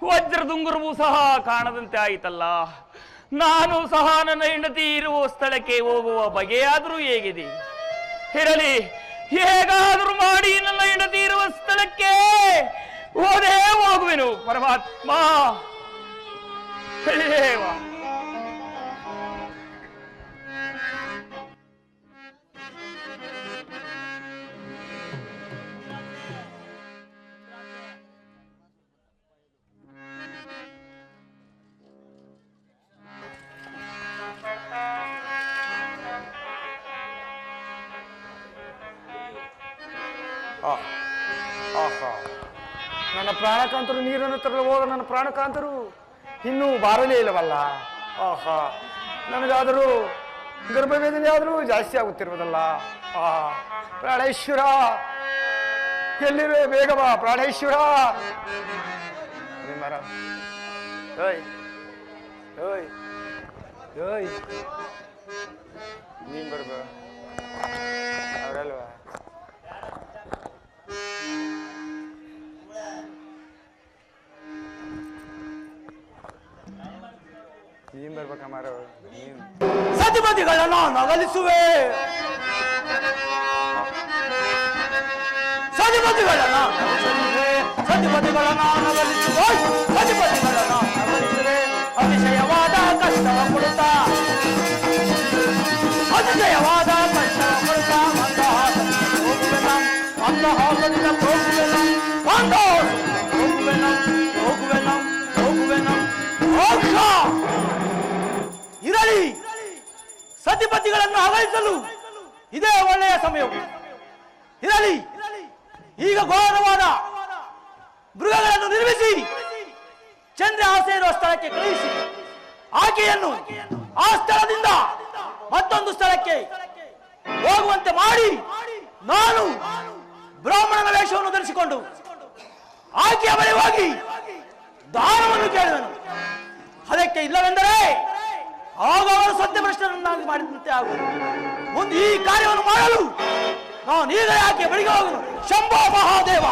ವಜ್ರದುಂಗುರವೂ ಸಹ ಕಾಣದಂತೆ ಆಯಿತಲ್ಲ. ನಾನು ಸಹ ನನ್ನ ಹೆಂಡತಿ ಇರುವ ಸ್ಥಳಕ್ಕೆ ಹೋಗುವ ಬಗೆಯಾದರೂ ಹೇಗಿದೆ? ಇರಲಿ, ಹೇಗಾದರೂ ಮಾಡಿ ನನ್ನ ಹೆಂಡತಿ ಇರುವ ಸ್ಥಳಕ್ಕೆ ಹೋಗುವೆನು. ಪರಮಾತ್ಮ ದೇವ. ನನ್ನ ಪ್ರಾಣಕಾಂತರು ನೀರನ್ನು ತರಲು ಹೋಗ ನನ್ನ ಪ್ರಾಣಕಾಂತರು ಇನ್ನೂ ಬಾರಲೇ ಇಲ್ಲವಲ್ಲ. ಆಹಾ, ನನಗಾದರೂ ಗರ್ಭವೇದನೆ ಆದರೂ ಜಾಸ್ತಿ ಆಗುತ್ತಿರುವುದಲ್ಲ. ಪ್ರಾಣೇಶ್ವರ ಎಲ್ಲಿರುವೆ? ಬೇಗ ಬಾ ಪ್ರಾಣೇಶ್ವರ. ಮರ ಓಯ್ ಓಯ್ ಓಯ್, ನೀನ್ ಬರ್ಬ ಅವರಲ್ವಾ? ನೀನ್ ಬರ್ಬೇಕಮ್ಮಾರ. ನೀನ್ ಸತಿಪತಿಗಳನ್ನ ನಗಲಿಸುವೆ, ಸತಿಪತಿಗಳನ್ನ ನಗಲಿಸುವೆ, ಸತಿಪತಿಗಳನ್ನ ನಗಲಿಸುವೆ, ಸತಿಪತಿಗಳನ್ನ ನಗಲಿಸುವೆ. ಅತಿಶಯವಾದ ಕಷ್ಟವ ಕೊಡುತ್ತಾ, ಅತಿಶಯವಾದ ಕಷ್ಟವ ಕೊಡುತ್ತಾ ಮಂದಹಾಸದಿಂದ ಹೋಗುವೆನ, ಹೋಗುವೆನ, ಹೋಗುವೆನ, ಹೋಗುವೆನ. ಮೋಕ್ಷ ಇರಲಿ, ಸತಿಪತಿಗಳನ್ನು ಅಗಲಿಸಲು ಇದೇ ಒಳ್ಳೆಯ ಸಮಯವು. ಇರಲಿ, ಈಗ ಘೋರವಾದ ಮೃಗಗಳನ್ನು ನಿರ್ಮಿಸಿ ಚಂದ್ರಹಾಸ ಇರುವ ಸ್ಥಳಕ್ಕೆ ಕಳುಹಿಸಿ ಆಕೆಯನ್ನು ಆ ಸ್ಥಳದಿಂದ ಮತ್ತೊಂದು ಸ್ಥಳಕ್ಕೆ ಹೋಗುವಂತೆ ಮಾಡಿ ನಾನು ಬ್ರಾಹ್ಮಣನ ವೇಷವನ್ನು ಧರಿಸಿಕೊಂಡು ಆಕೆಯ ಬಳಿ ಹೋಗಿ ದಾನವನ್ನು ಕೇಳುವೆನು. ಅದಕ್ಕೆ ಇಲ್ಲವೆಂದರೆ ಆಗ ಅವರು ಸತ್ಯಭ್ರಷ್ಟನನ್ನಾಗಿ ಮಾಡಿದಂತೆ ಆಗುವುದು. ಮುಂದೆ ಈ ಕಾರ್ಯವನ್ನು ಮಾಡಲು ನಾನು ಈಗ ಆಕೆ ಬಳಿಗೆ ಹೋಗುವುದು. ಶಂಭೋ ಮಹಾದೇವ.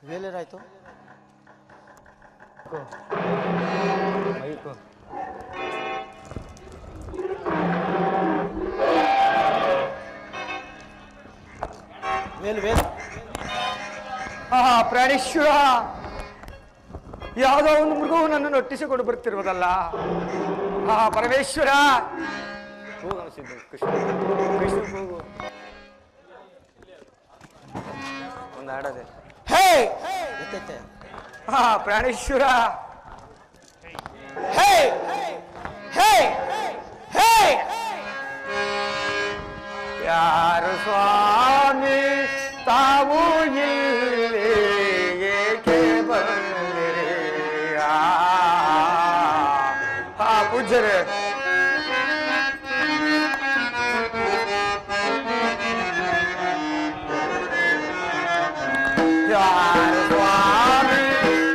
ವೇಲೇರಾಯ್ತು. ಪ್ರಾಣೇಶ್ವರ, ಯಾವುದೋ ಒಂದು ಮೃಗವು ನನ್ನನ್ನು ಒಟ್ಟಿಸಿಕೊಂಡು ಬರುತ್ತಿರುವುದಲ್ಲ. ಪರಮೇಶ್ವರ, ಹೋಗು ಅನಿಸಿದ್ದು. ಕೃಷ್ಣ ಕೃಷ್ಣ ಹೋಗು. ಒಂದು ಆಡದೆ. ಹೇ ಪ್ರಾಣೇಶ್ವರ, ಹೇ ಹೇ ಹೇ. ಯಾರು ಸ್ವಾಮಿ ತಾವು ಇಲ್ಲಿ ಏಕೆ ಬಂದಿರಿ? ಪೂಜ್ಯರೇ, ಯಾರು ಸ್ವಾಮಿ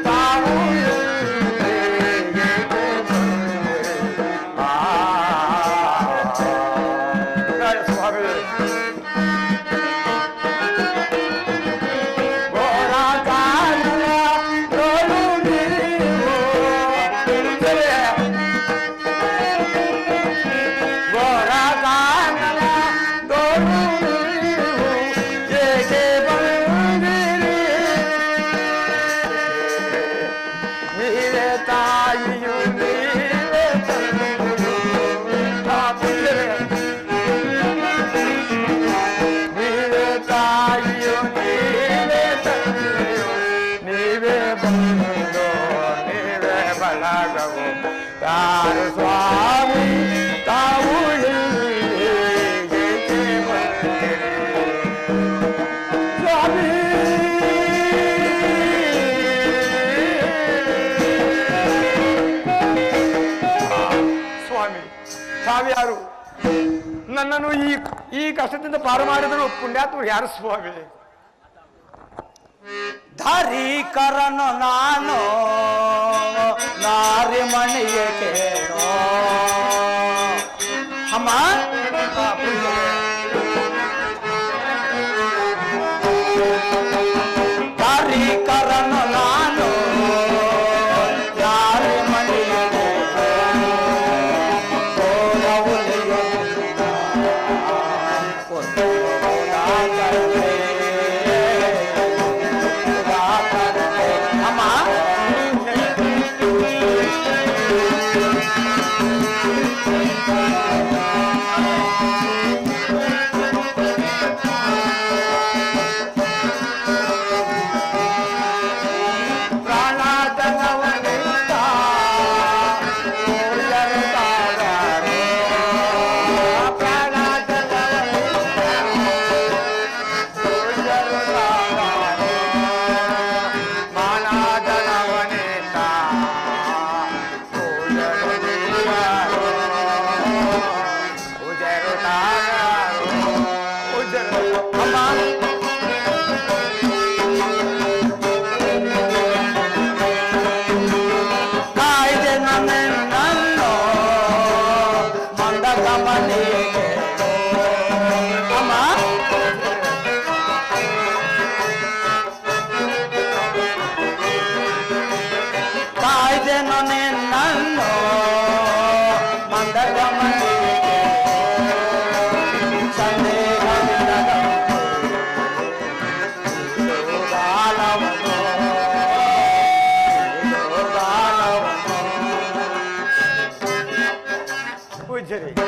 ತಾವು ಇಲ್ಲಿ ಏಕೆ ಬಂದಿರಿ? ಸ್ವಾಮಿ ಯಾರು ಸ್ವಾಮಿ ತಾವು ಸ್ವಾಮಿ. ಸ್ವಾಮಿ ತಾವ್ಯಾರು? ನನ್ನನ್ನು ಈ ಕಷ್ಟದಿಂದ ಪಾರು ಮಾಡಿದರು ಪುಣ್ಯಾತ್ಮರು ಯಾರು ಸ್ವಾಮಿ? ಧಾರಿಕರನು ನಾನು ನಾರಿ ಮಣಿಗೆ ಕೇಳೋ ಅಮ್ಮ ಕಾರಿಕರನು ನಾನು ಯಾರ ಮನೆಯಲ್ಲಿ ಅಮ್ಮ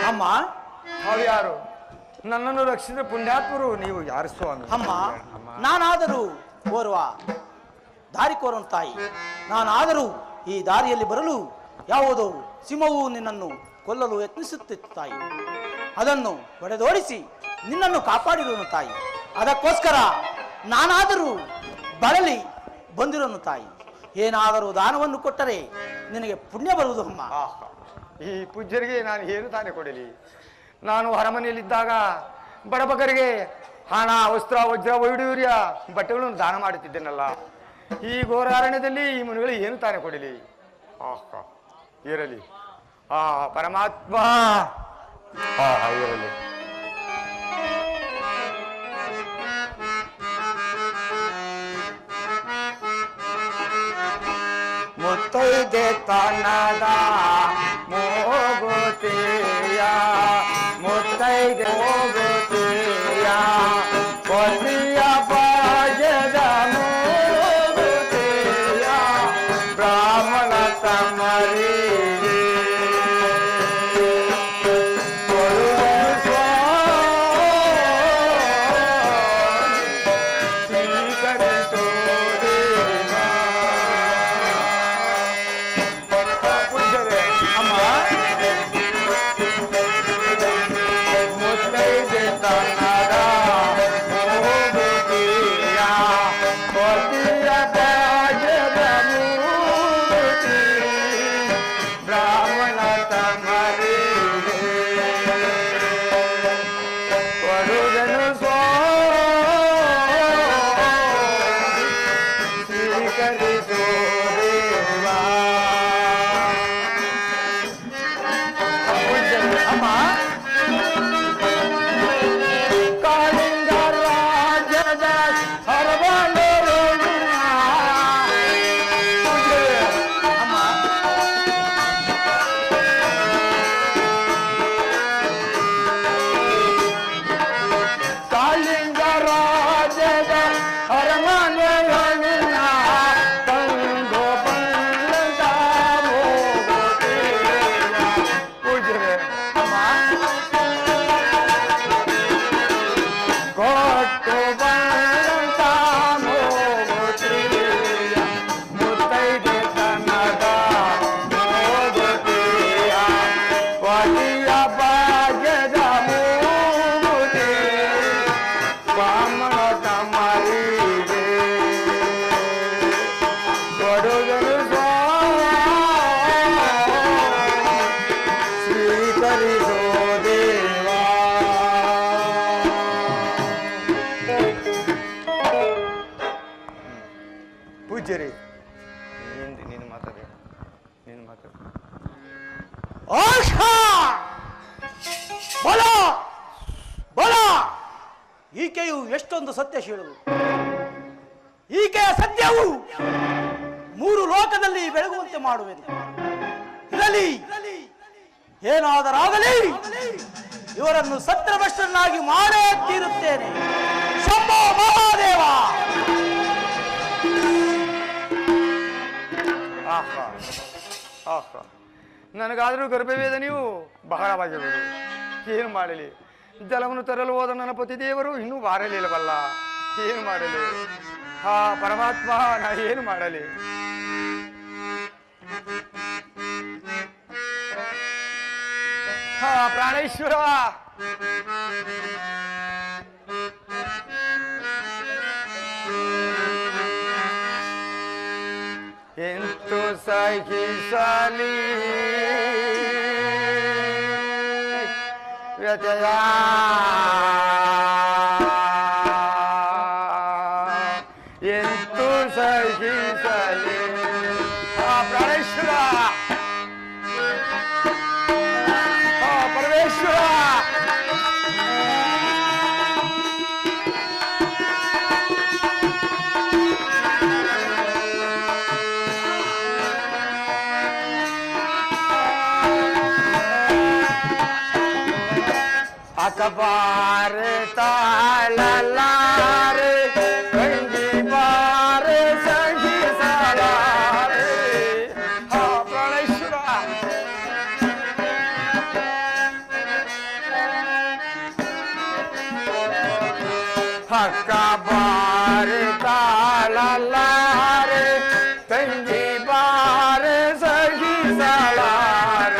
ಅಮ್ಮ ತಾವ್ಯಾರು? ನನ್ನನ್ನು ರಕ್ಷಿಸಿದ ಪುಣ್ಯಾತ್ಮರು ನೀವು ಯಾರು ಸ್ವಾಮಿ? ಅಮ್ಮ ನಾನಾದರೂ ಓರ್ವ ದಾರಿಕೋರನ ತಾಯಿ. ನಾನಾದರೂ ಈ ದಾರಿಯಲ್ಲಿ ಬರಲು ಯಾವುದೋ ಸಿಂಹವು ನಿನ್ನನ್ನು ಕೊಲ್ಲಲು ಯತ್ನಿಸುತ್ತಿತ್ತು ತಾಯಿ. ಅದನ್ನು ಹೊಡೆದೋಡಿಸಿ ನಿನ್ನನ್ನು ಕಾಪಾಡಿರುವನು ತಾಯಿ. ಅದಕ್ಕೋಸ್ಕರ ನಾನಾದರೂ ಬಳಲಿ ಬಂದಿರೋನು ತಾಯಿ. ಏನಾದರೂ ದಾನವನ್ನು ಕೊಟ್ಟರೆ ನಿನಗೆ ಪುಣ್ಯ ಬರುವುದು ಅಮ್ಮ. ಈ ಪೂಜ್ಯರಿಗೆ ನಾನು ಏನು ತಾನೇ ಕೊಡಲಿ? ನಾನು ಅರಮನೆಯಲ್ಲಿದ್ದಾಗ ಬಡಬಗರಿಗೆ ಹಣ, ವಸ್ತ್ರ, ವಜ್ರ, ವೈಡೂರ್ಯ, ಬಟ್ಟೆಗಳನ್ನು ದಾನ ಮಾಡುತ್ತಿದ್ದೇನಲ್ಲ. ಈ ಘೋರಾರಣ್ಯದಲ್ಲಿ ಈ ಮುನಿಗಳು ಏನು ತಾನೇ ಕೊಡಲಿ? ಇರಲಿ, ಆ ಪರಮಾತ್ಮ ಇರಲಿ. ಮುತ್ತೈದೆ ತನದ ಮೋಗುತ್ತೀಯ, ಮುತ್ತೈದೆ ಹೋಗುತ್ತೀಯ, ಕೊಸಿಯ ಬಾಜದ ಮೋಗುತ್ತೀಯ, ಬ್ರಾಹ್ಮಣ ತಮರಿಗೆ ಪೂಜ್ಯರೇ, ನೀನು ಮಾತಾಡ, ನೀನು ಮಾತಾಡ. ಈಕೆಯು ಎಷ್ಟೊಂದು ಸತ್ಯಶೀಲವು. ಈಕೆಯ ಸತ್ಯವು 3 ಲೋಕದಲ್ಲಿ ಬೆಳಗುವಂತೆ ಮಾಡುವೆನು. ಇರಲಿ, ಏನಾದರಾಗಲಿ, ಇವರನ್ನು ಸತ್ಯಭ್ರಷ್ಟರನ್ನಾಗಿ ಮಾಡೇ ತೀರುತ್ತೇನೆ. ಶಂಭೋ ಮಹಾದೇವ. ಆಹಾ ಆಹಾ, ನನಗಾದರೂ ಗರ್ಭವೇದನೆಯು ಬಹಳವಾಗಿರುವುದು. ಏನು ಮಾಡಲಿ? ಜಲವನ್ನು ತರಲು ಹೋದ ನನ್ನ ಪತಿದೇವರು ಇನ್ನೂ ಬಾರಲಿಲ್ಲವಲ್ಲ. ಏನು ಮಾಡಲಿ? ಹಾ ಪರಮಾತ್ಮ, ನಾ ಏನು ಮಾಡಲಿ? ಹಾ ಪ್ರಾಣೇಶ್ವರ, ಎಂತು ಸಹಿಸಲಿ ವ್ಯತ್ಯಯ, ಎಂತು ಸಹಿಸಲಿ. ಪ್ರಾಣೇಶ್ವರ, ಪರಮೇಶ್ವರ, अखबार तालार रंगी बार संगी सालार. हाँ प्राणेश्वरा, अखबार तालार रंगी बार संगी सालार.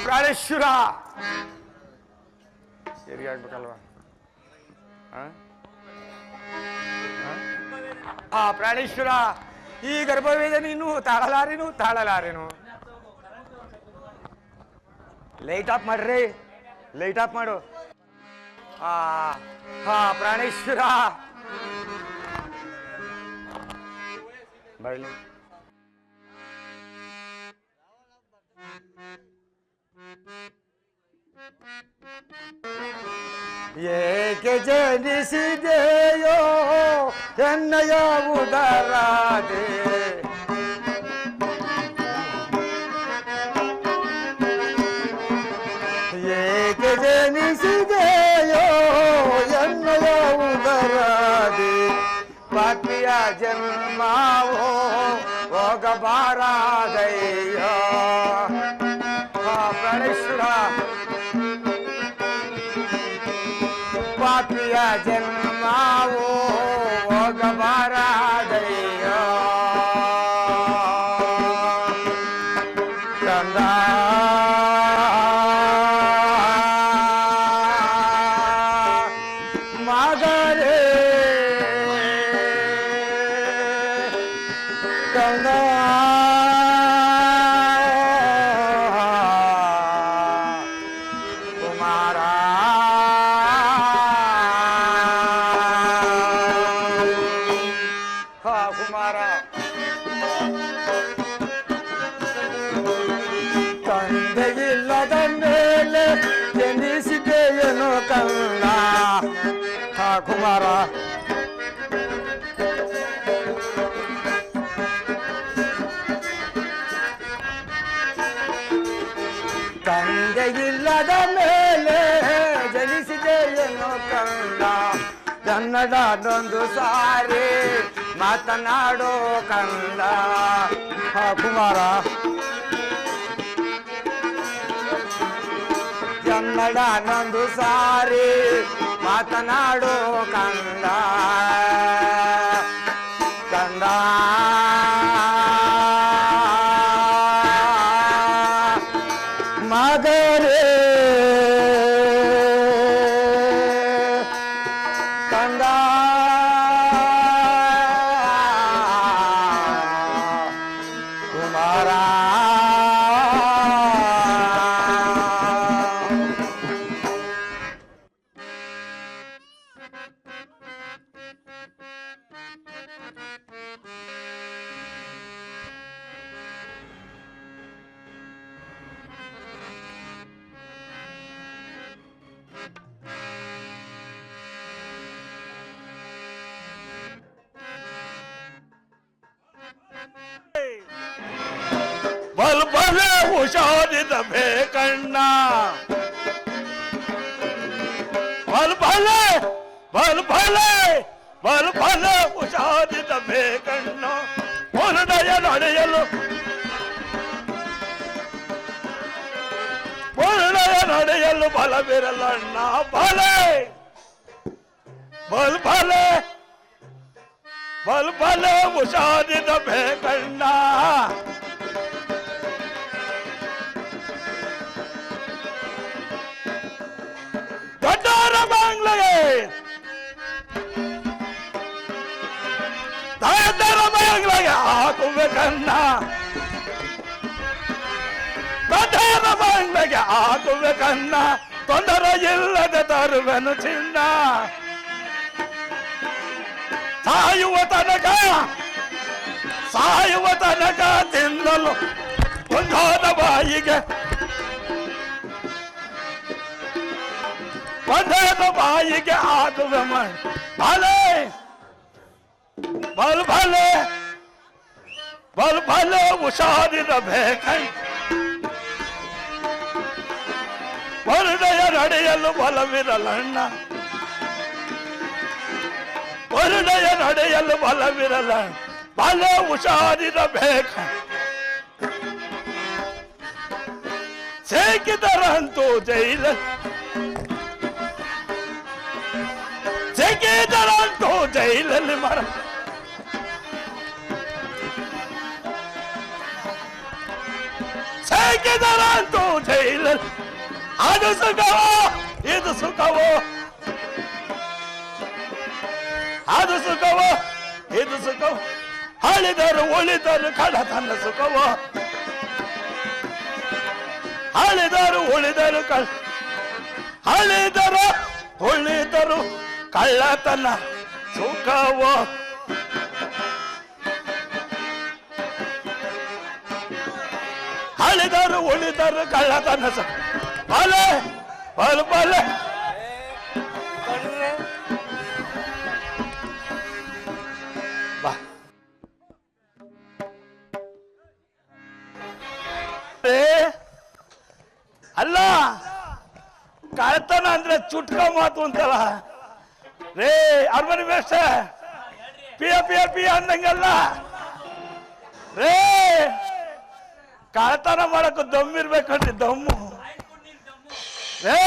ಪ್ರಾಣೇಶ್ವರ, ಎರಿಗೆ ಆಗ್ಬೇಕಲ್ವಾ? ಪ್ರಾಣೇಶ್ವರ, ಈ ಗರ್ಭವೇದನೆ ಇನ್ನೂ ತಾಳಲಾರೇನು. ಲೈಟ್ ಆಫ್ ಮಾಡ್ರಿ, ಲೈಟ್ ಆಫ್ ಮಾಡು. ಪ್ರಾಣೇಶ್ವರ ಬರಲಿ. ಏಕೆ ಜನಿಸಿದೆಯೋ ಎನ್ನಯ ಉದರಾದೆ, ಏಕೆ ಜನಿಸಿದೆಯೋ ಎನ್ನಯ ಉದರಾದೆ, ಪಾಪಿಯ ಜನ್ಮವೋ ಹೋಗಬಾರದಯ್ಯ. ಪ್ರಾಣೇಶ್ವರ, ಕುಮಾರ ಹಾ ಕುಮಾರ ತಂದೆಯಿಲ್ಲದ ಮೇಲೆ ಜನಿಸಿದೆಯೇನು ಕಂದ ಹಾ ಕುಮಾರ ತಂದೆಯಿಲ್ಲದ ಮೇಲೆ ಜನಿಸಿದೆಯೇನು ಕಂದ ಕನ್ನಡದೊಂದು ಸಾರಿ ಮಾತನಾಡೋ ಕಂದ ಹಾ ಕುಮಾರ ಕನ್ನಡದೊಂದು ಸಾರಿ ಮಾತನಾಡೋ ಕಂದ ಕಂದ ಮಗರೇ ಕಂದ ಕುಮಾರ ಬಲ್ಬಲೆ ಹುಷಾರಿದ ಬೇಕಣ್ಣ ಬಲ್ಬಲೆ ಬಲ್ಬಲೆ ಬಲ್ಬಲೆ ಹುಷಾರಿದ ಬೇಕಣ್ಣ ಹೊರಡೆಯ ನಡೆಯಲು ಹೊರಡೆಯ ನಡೆಯಲು ಬಲವಿರಲಣ್ಣ ಬಲೆ ಬಲ್ಬಲೆ ಬಲ್ಬಲೆ ಹುಷಾರಿದ ಬೇಕಣ್ಣ ದೊಡ್ಡವರ ಬಾಂಗ್ಲೆಗೆ ದೊಡ್ಡವರ ಬಾಂಗ್ಲೆಗೆ ಹಾಕುಬೇಕನ್ನ ದೊಡ್ಡವರ ಬಾಂಗ್ಲೆಗೆ ಹಾಕುಬೇಕನ್ನ ತೊಂದರೆ ಇಲ್ಲದೆ ತರುವೆನು ಚಿನ್ನ ಸಾಯುವ ತನಕ ತಿನ್ನಲು ಒಂದಾದ ಬಾಯಿಗೆ ಒಂದಾದ ಬಾಯಿಗೆ ಆಗುವೆ ಭಲೆ ಬಲ್ ಭಲೆ ಬಲ್ ಭಲೆ ಹುಷಾರಿದ ಬೇಕಣ್ಣ ಹೊರಡೆಯ ನಡೆಯಲು ಬಲವಿರಲಣ್ಣ ಹೊರಡೆಯ ನಡೆಯಲು ಬಲವಿರಲ್ಲ ಬಲೆ ಹುಷಾರಿದ ಬೇಕ ಸೇಕಿದರಂತೂ ಜೈಲ ಸೇಕಿದರಂತೂ ಜೈಲಲ್ಲಿ ಮರ ಸೇಕಿದರಂತೂ ಜೈಲಲ್ಲಿ ಅದು ಸುಖವೋ ಇದು ಸುಖವೋ ಅದು ಸುಖವೋ ಇದು ಸುಖವೋ ಹಳಿದರು ಉಳಿದರು ಕಳ್ಳತನ ಸುಖವೋ ಹಳಿದರು ಉಳಿದರು ಹಳಿದರು ಉಳಿದರು ಕಳ್ಳತನ ಸುಖವೋ ಹಳಿದರು ಉಳಿದರು ಕಳ್ಳತನ ಸುಖ ಬಲೆ ಬಲ್ ಬಲೆ ಅಲ್ಲ ಕಳ್ತನ ಅಂದ್ರೆ ಚುಟ್ಕ ಮಾತು ಅಂತಲ್ಲ ರೇ ಅರ್ಮನಿ ಬೇಷ ಪಿಯ ಪಿಯ ಪಿಯ ಅಂದಂಗಲ್ಲ ರೇ ಕಳ್ತನ ಮಾಡಕ್ ದಮ್ಮಿರ್ಬೇಕಂದ್ರೆ ದಮ್ಮು ರೇ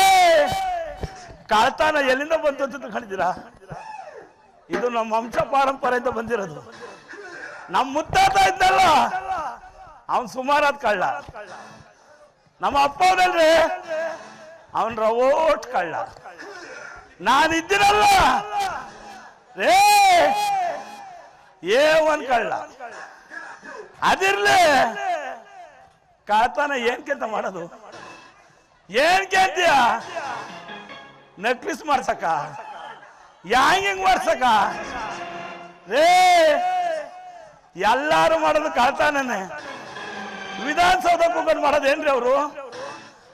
ಕಳ್ತನ ಎಲ್ಲಿಂದ ಬಂತು ಅಂತ ಕಂಡಿದ್ದೀರಾ ಇದು ನಮ್ಮ ವಂಶ ಪಾರಂಪರೆಯಿಂದ ಬಂದಿರೋದು ನಮ್ಮ ಮುತ್ತಾತ ಇದ್ದಲ್ಲ ಅವನ್ ಸುಮಾರಾದ ಕಳ್ಳ ನಮ್ಮ ಅಪ್ಪ ಅವನಲ್ರಿ ಅವನ್ ರವೋಟ್ ಕಳ್ಳ ನಾನಿದ್ದೀನಲ್ಲ ರೇ ಏ ಒಂದ್ ಕಳ್ಳ ಅದಿರ್ಲಿ, ಕಳ್ತನ ಏನ್ಕೆಂತ ಮಾಡೋದು? ಏನ್ಕೆ ಅಂತೀಯ? ನಕ್ಲಿಸ್ ಮಾಡ್ಸಕ, ಹೆಂಗ್ ಮಾಡ್ಸಕ? ರೇ, ಎಲ್ಲಾರು ಮಾಡೋದು ಕಳ್ತಾನೇ. ವಿಧಾನಸೌಧಕ್ಕೆ ಹೋಗೋದು ಮಾಡೋದೇನ್ರಿ ಅವರು?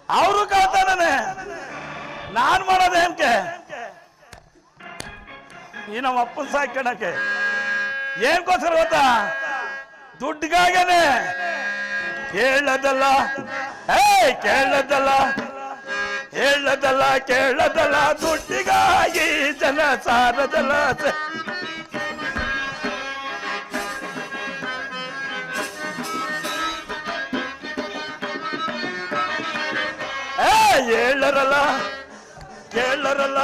ಅವರು ಕಳ್ತಾನೇ. ನಾನ್ ಮಾಡೋದೇನ್ಕೆ? ಈ ನಮ್ಮ ಅಪ್ಪನ ಸಾಕಣಕ್ಕೆ ಏನ್ಕೋಸ್ಕರ ಗೊತ್ತಾ? ದುಡ್ಡಿಗಾಗೇನೆ. ಕೇಳದಲ್ಲ, ಕೇಳದಲ್ಲ, ಹೇಳದಲ್ಲ, ಕೇಳದಲ್ಲ, ದುಡ್ಡಿಗಾಗಿ ಜನ ಸಾರದಲ್ಲ. ಹೇಳರಲ್ಲ, ಕೇಳರಲ್ಲ,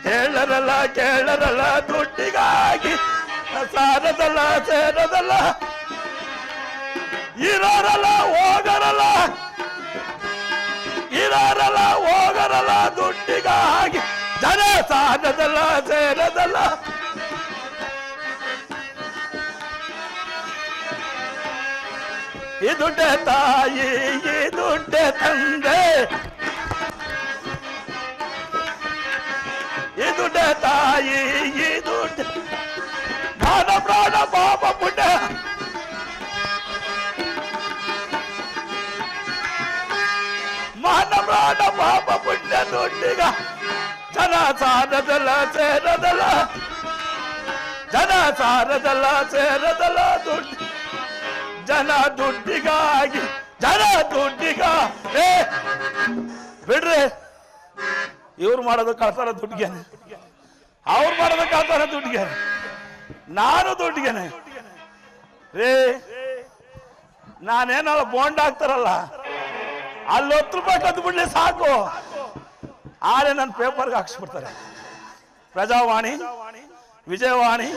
ಹೇಳರಲ್ಲ, ಕೇಳರಲ್ಲ, ದುಡ್ಡಿಗಾಗಿ ಸಾರದಲ್ಲ, ಸೇರದಲ್ಲ. ಇರೋರಲ್ಲ, ಹೋಗರಲ್ಲ, ಇರೋರಲ್ಲ, ಹೋಗರಲ್ಲ, ದುಡ್ಡಿಗಾಗಿ ಜನ ಸಾರದಲ್ಲ, ಸೇರದಲ್ಲ. ಈ ದುಡ್ಡೆ ತಾಯಿ, ಈ ದುಡ್ಡೆ ತಂದೆ, ಈ ದುಡ್ಡೆ ತಾಯಿ, ಈ ದುಡ್ಡೆ ಮಾನ ಪ್ರಾಣ ಪಾಪ ಪುಣ್ಯ. ಮಾನ ಪ್ರಾಣ ಪಾಪ ಪುಣ್ಯ ದುಡ್ಡಿಗ ಜನ ಸಾರದಲ್ಲ, ಸೇರದಲ್ಲ. ಜನ ಸಾರದಲ್ಲ, ಸೇರದಲ್ಲ. ದುಡ್ಡು ಜನ ದುಡ್ಡಿಗಾಗಿ, ಜನ ದುಡ್ಡಿಗ. ಬಿಡ್ರಿ, ಇವ್ರು ಮಾಡೋದು ಕಳ್ತಾರ ದುಡ್ಡಿಗೆನೆ, ಅವ್ರು ಮಾಡೋದು ಕಳ್ತಾರ ದುಡ್ಡಿಗೆನೆ, ನಾನು ದುಡ್ಡಿಗೆನೆ. ರೇ, ನಾನೇನಲ್ಲ ಬಾಂಡ್ ಹಾಕ್ತಾರಲ್ಲ, ಅಲ್ಲಿ 10 ರೂಪಾಯಿ ಕದ್ದು ಬಿಡ್ಲಿ ಸಾಕು, ಆದ್ರೆ ನನ್ನ ಪೇಪರ್ಗೆ ಹಾಕ್ಸ್ಬಿಡ್ತಾರೆ. ಪ್ರಜಾವಾಣಿ, ವಿಜಯವಾಣಿ,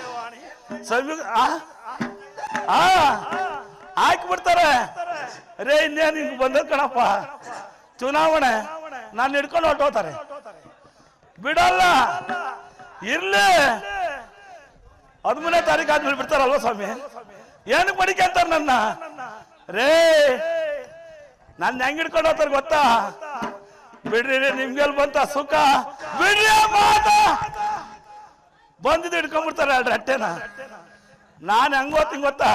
ಹಾಕಿಬಿಡ್ತಾರೆ. ರೇ, ಇನ್ನೇನು ಹಿಂಗ್ ಬಂದ ಕಣಪ್ಪ ಚುನಾವಣೆ, ನಾನು ಹಿಡ್ಕೊಂಡು ಹೊಟ್ಟೋತಾರೆ. ಬಿಡಲ್ಲ, ಇರ್ಲಿ. 13ನೇ ತಾರೀಕು ಆದ್ಮೇಲೆ ಬಿಡ್ತಾರಲ್ವ ಸ್ವಾಮಿ? ಏನಕ್ಕೆ ಬಡಿಕಂತಾರ ನನ್ನ? ರೇ, ನನ್ನ ಹೆಂಗ್ ಹಿಡ್ಕೊಂಡು ಹೋಗ್ತಾರ ಗೊತ್ತಾ? ಬಿಡ್ರಿ, ನಿಮ್ಗೆಲ್ ಬಂತ ಸುಖ? ಬಿಡ್ರಿ ಮಾತ. ಬಂದಿದ್ದು ಹಿಡ್ಕೊಂಡ್ಬಿಡ್ತಾರೆ ಅಲ್ರಿ ಅಟ್ಟೆನ. ನಾನು ಹೆಂಗ್ ಓದ್ತೀನಿ ಗೊತ್ತಾ?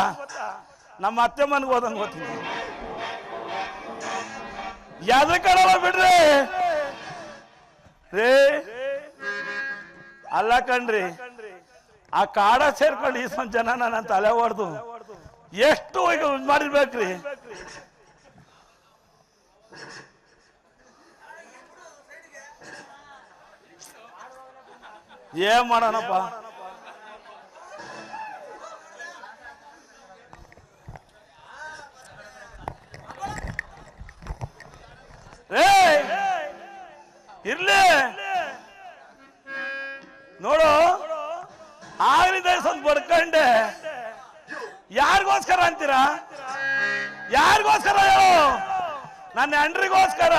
ನಮ್ಮ ಅತ್ತೆ ಮನೆಗೆ ಹೋದಂಗೆ ಓದ್ತೀನಿ. ಯಾವ್ದು ಕಡಲ್ಲ ಬಿಡ್ರಿ. ರೇ, ಅಲ್ಲ ಕಣ್ರಿ, ಆ ಕಾಡ ಸೇರ್ಕೊಂಡು ಇಷ್ಟೊಂದು ಜನ ನನ್ನ ತಲೆ ಹೊಡೆದು ಎಷ್ಟು ಈಗ ಮಾಡಿರ್ಬೇಕ್ರಿ. ಏನ್ ಮಾಡೋಣಪ್ಪ? ಇರ್ಲಿ ನೋಡು, ಆಗ್ಲಿದ್ದ ಸ್ವಲ್ಪ ಬಡ್ಕಂಡೆ. ಯಾರಿಗೋಸ್ಕರ ಅಂತೀರಾ? ಯಾರಿಗೋಸ್ಕರ ಹೇಳು? ನನ್ನ ಹೆಂಡ್ರಿಗೋಸ್ಕರ.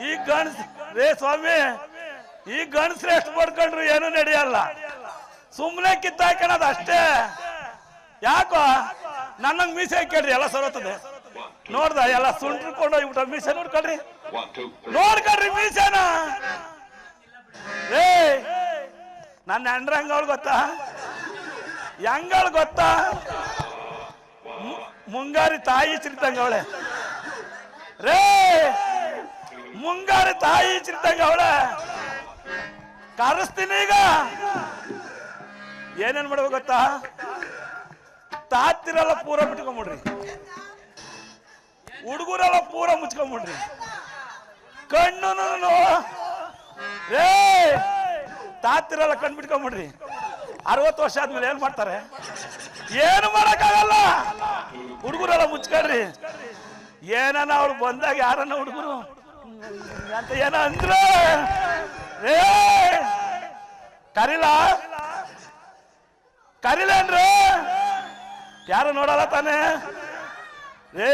ಈ ಗಣಸ್ ರೇ ಸ್ವಾಮಿ, ಈ ಗಣಸ್ರು ಎಷ್ಟು ಬಡ್ಕೊಂಡ್ರು ಏನು ನಡೆಯಲ್ಲ. ಸುಮ್ಮನೆ ಕಿತ್ತಾಕಣದ ಅಷ್ಟೇ. ಯಾಕೋ ನನ್ನಂಗ್ ಮೀಸೆ ಕೇಳ್ರಿ, ಎಲ್ಲ ಸರೋತದೆ. ನೋಡ್ದ ಎಲ್ಲ ಸುಂಟ್ಕೊಂಡು ಹೋಗ್ಬಿಟ್ಟ. ಮೀಸೆ ನೋಡ್ಕೊಳ್ರಿ, ನೋಡ್ಕೊಳ್ರಿ ಮೀಸೆನ. ರೇ, ನನ್ನ ಹೆಂಡ್ರ ಹೆಂಗವಳು ಗೊತ್ತಾ? ಹೆಂಗಳು ಗೊತ್ತಾ? ಮುಂಗಾರಿ ತಾಯಿ ಚಿರಿತಂಗ ಅವಳೆ. ರೇ, ಮುಂಗಾರಿ ತಾಯಿ ಚಿರಿತಂಗ ಅವಳೆ. ಕರೆಸ್ತೀನಿ ಈಗ. ಏನೇನ್ ಮಾಡ್ಬೇಕು ಗೊತ್ತಾ? ತಾತಿರೆಲ್ಲ ಪೂರ ಬಿಟ್ಕೊಂಬಿಡ್ರಿ, ಹುಡುಗರೆಲ್ಲ ಪೂರ ಮುಚ್ಕೊಂಬಿಡ್ರಿ. ಕಣ್ಣು ರೇ, ತಾತಿರೆಲ್ಲ ಕಣ್ ಬಿಟ್ಕೊಂಬಿಡ್ರಿ. 60 ವರ್ಷ ಆದ್ಮೇಲೆ ಏನ್ ಮಾಡ್ತಾರೆ? ಏನು ಮಾಡಕ್ಕಾಗಲ್ಲ. ಹುಡುಗರೆಲ್ಲ ಮುಚ್ಕೊಳ್ರಿ. ಏನನ್ನ ಅವ್ರು ಬಂದಾಗ ಯಾರನ್ನ ಹುಡುಗರು ಅಂತ ಏನ ಅಂದ್ರೆ ರೇ, ಕರಿಲ ಕರಿಲೇನ್ರಿ? ಯಾರು ನೋಡಲ್ಲ ತಾನೆ? ರೇ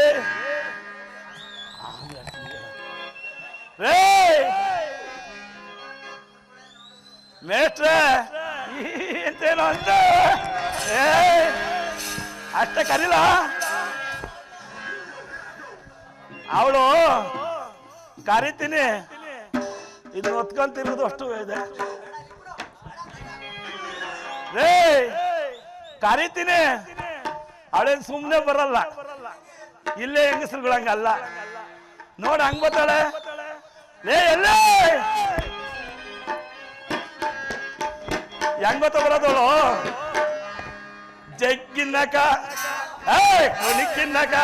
ರೇ ಮೇಷ್ಟ್ರೆ, ಎಂತೇನೋ ಅಂತ ಅಷ್ಟೇ ಕರೀಲ ಅವಳು ಕರಿತೀನಿ ಇದನ್ನ ಹೊತ್ಕೊಂತಿರೋದು ಅಷ್ಟು ಇದೆ ರೇ ಕರಿತೀನಿ ಅವಳೇನ್ ಸುಮ್ನೆ ಬರಲ್ಲ ಇಲ್ಲೇ ಹೆಂಗಸ್ರುಗಳಂಗಲ್ಲ ನೋಡ ಹಂಗ್ ಬರ್ತಾಳೆ ಲೇ ಎಲ್ಲೇ ಹೆಂಗ್ ಗೊತ್ತ ಬರೋದವಳು ಜಗ್ಗಿನ್ನಕ ಕುಣಿಕಿನ್ನಕ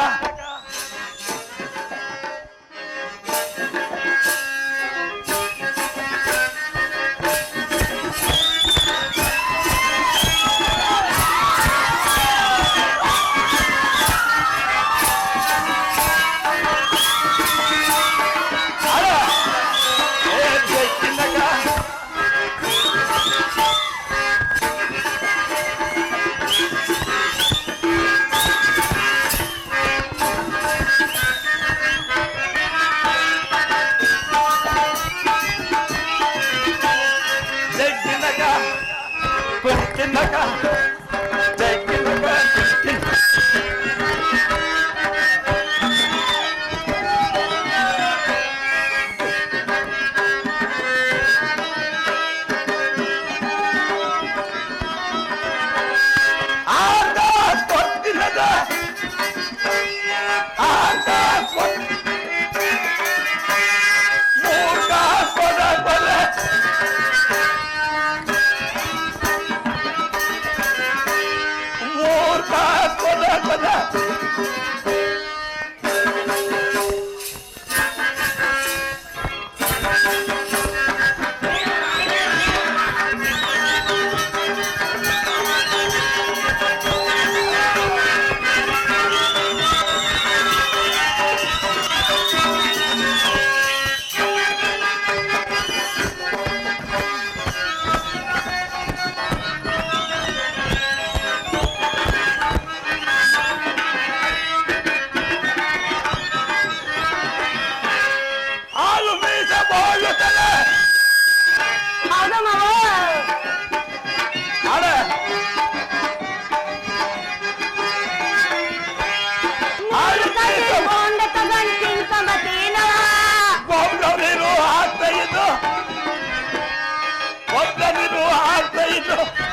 ಆಗ್ತಾ ಇದ್ದು